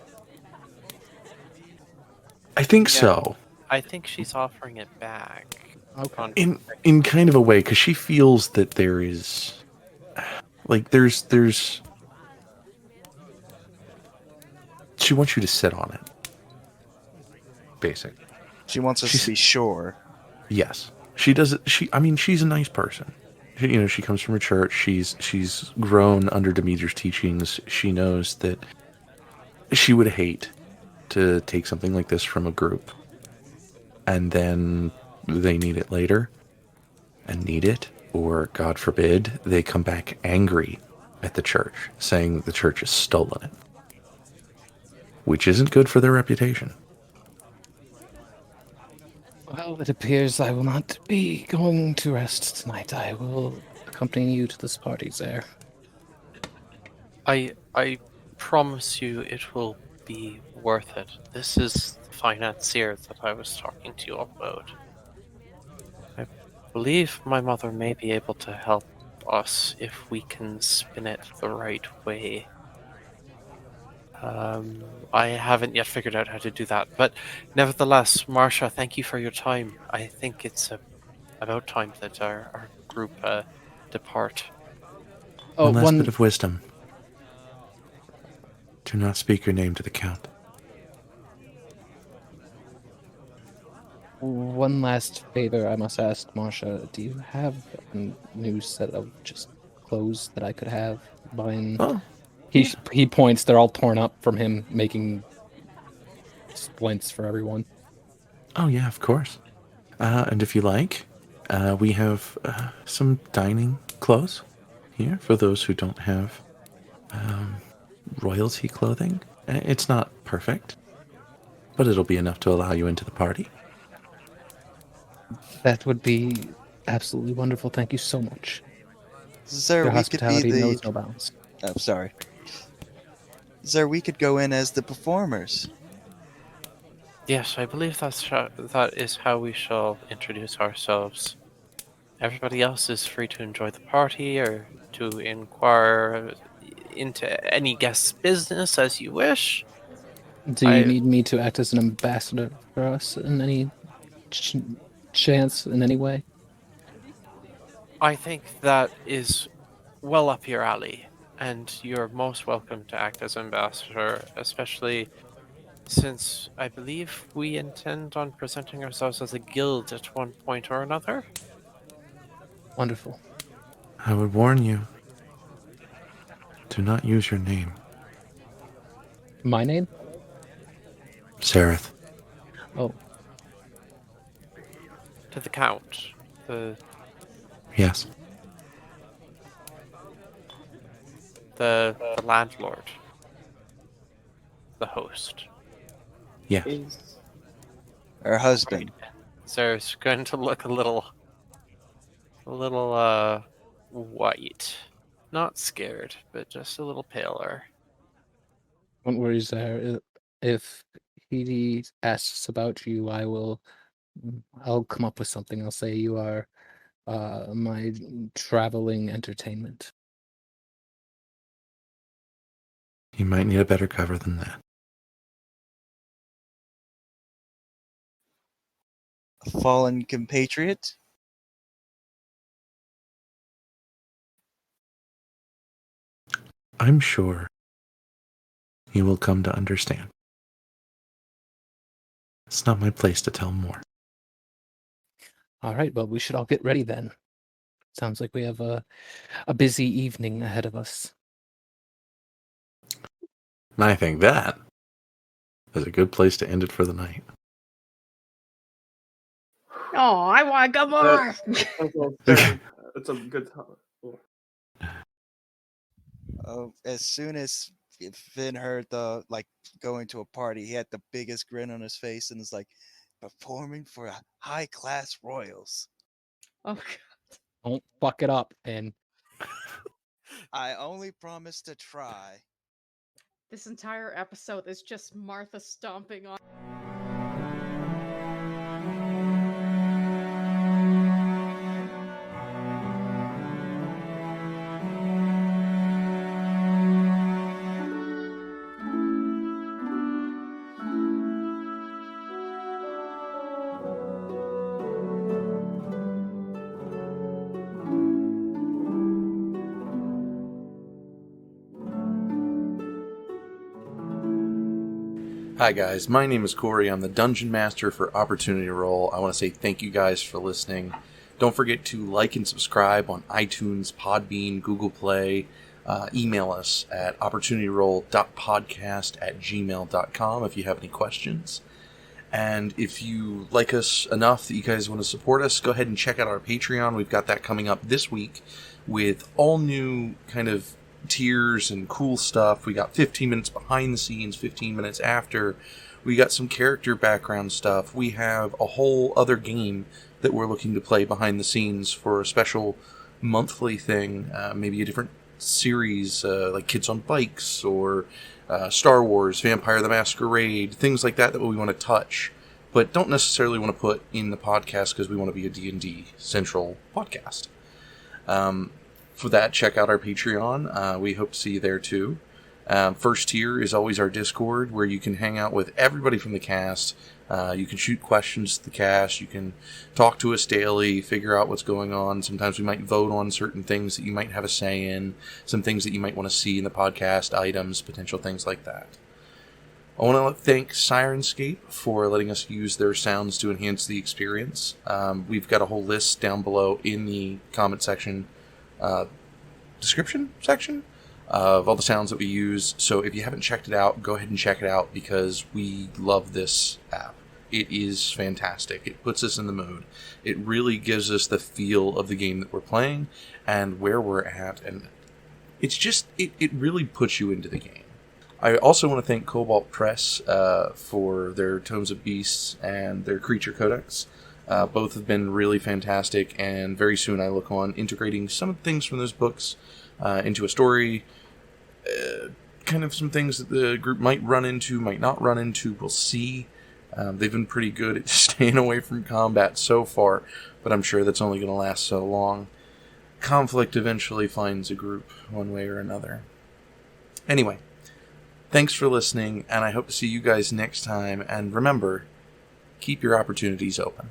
I think Yeah. so. I think she's offering it back. Okay. In kind of a way, because she feels that there is, like, there's. She wants you to sit on it. Basically. She wants us to be sure. Yes, she does it. She's a nice person. She comes from a church. She's grown under Demeter's teachings. She knows that she would hate to take something like this from a group, and then they need it later, and need it, or God forbid, they come back angry at the church, saying the church has stolen it, which isn't good for their reputation. Well, it appears I will not be going to rest tonight. I will accompany you to this party, there. I promise you it will be worth it. This is the financier that I was talking to you about. I believe my mother may be able to help us if we can spin it the right way. I haven't yet figured out how to do that, but nevertheless, Marsha, thank you for your time. I think it's about time that our group depart. Oh, One last bit of wisdom. Do not speak your name to the Count. One last favor I must ask, Marsha. Do you have a new set of just clothes that I could have? Mine. Oh. He points. They're all torn up from him making splints for everyone. Oh yeah, of course. And if you like, we have some dining clothes here for those who don't have royalty clothing. It's not perfect, but it'll be enough to allow you into the party. That would be absolutely wonderful. Thank you so much. Sir, Your we could be hospitality the... knows no bounds. Oh, sorry. Sir, we could go in as the performers. Yes, I believe that is how we shall introduce ourselves. Everybody else is free to enjoy the party or to inquire into any guest's business as you wish. Do you need me to act as an ambassador for us in any chance, in any way? I think that is well up your alley, and you're most welcome to act as ambassador, especially since I believe we intend on presenting ourselves as a guild at one point or another. Wonderful. I would warn you, do not use your name. My name? Zereth. Oh. To the Count. Yes. The landlord. The host. Yes. Her husband. Zereth's going to look a little white. Not scared, but just a little paler. Don't worry, Zare. If he asks about you, I'll come up with something. I'll say you are my traveling entertainment. You might need a better cover than that. A fallen compatriot? I'm sure you will come to understand. It's not my place to tell more. All right, well, we should all get ready then. Sounds like we have a busy evening ahead of us. And I think that is a good place to end it for the night. Oh, I want to go more. It's a good time. As soon as Finn heard the going to a party, he had the biggest grin on his face and was like, performing for high class royals. Oh, Don't fuck it up, and I only promise to try. this entire episode is just Martha stomping on. Hi guys, my name is Corey. I'm the Dungeon Master for Opportunity Roll. I want to say thank you guys for listening. Don't forget to like and subscribe on iTunes, Podbean, Google Play. Email us at opportunityroll.podcast@gmail.com if you have any questions. And if you like us enough that you guys want to support us, go ahead and check out our Patreon. We've got that coming up this week with all new kind of tiers and cool stuff. We got 15 minutes behind the scenes, 15 minutes after. We got some character background stuff. We have a whole other game that we're looking to play behind the scenes for a special monthly thing, maybe a different series like Kids on Bikes or Star Wars, Vampire the Masquerade, things like that we want to touch, but don't necessarily want to put in the podcast because we want to be a D&D central podcast. For that, check out our Patreon. We hope to see you there too. First tier is always our Discord, where you can hang out with everybody from the cast. You can shoot questions to the cast. You can talk to us daily, figure out what's going on. Sometimes we might vote on certain things that you might have a say in, some things that you might want to see in the podcast, items, potential things like that. I want to thank Sirenscape for letting us use their sounds to enhance the experience. We've got a whole list down below in the comment section, description section, of all the sounds that we use. So if you haven't checked it out, go ahead and check it out because we love this app. It is fantastic. It puts us in the mood. It really gives us the feel of the game that we're playing and where we're at, and it's just, it really puts you into the game. I also want to thank Kobold Press for their Tomes of Beasts and their Creature Codex. Both have been really fantastic, and very soon I look on integrating some of the things from those books into a story, kind of some things that the group might run into, might not run into, we'll see. They've been pretty good at staying away from combat so far, but I'm sure that's only going to last so long. Conflict eventually finds a group, one way or another. Anyway, thanks for listening, and I hope to see you guys next time, and remember, keep your opportunities open.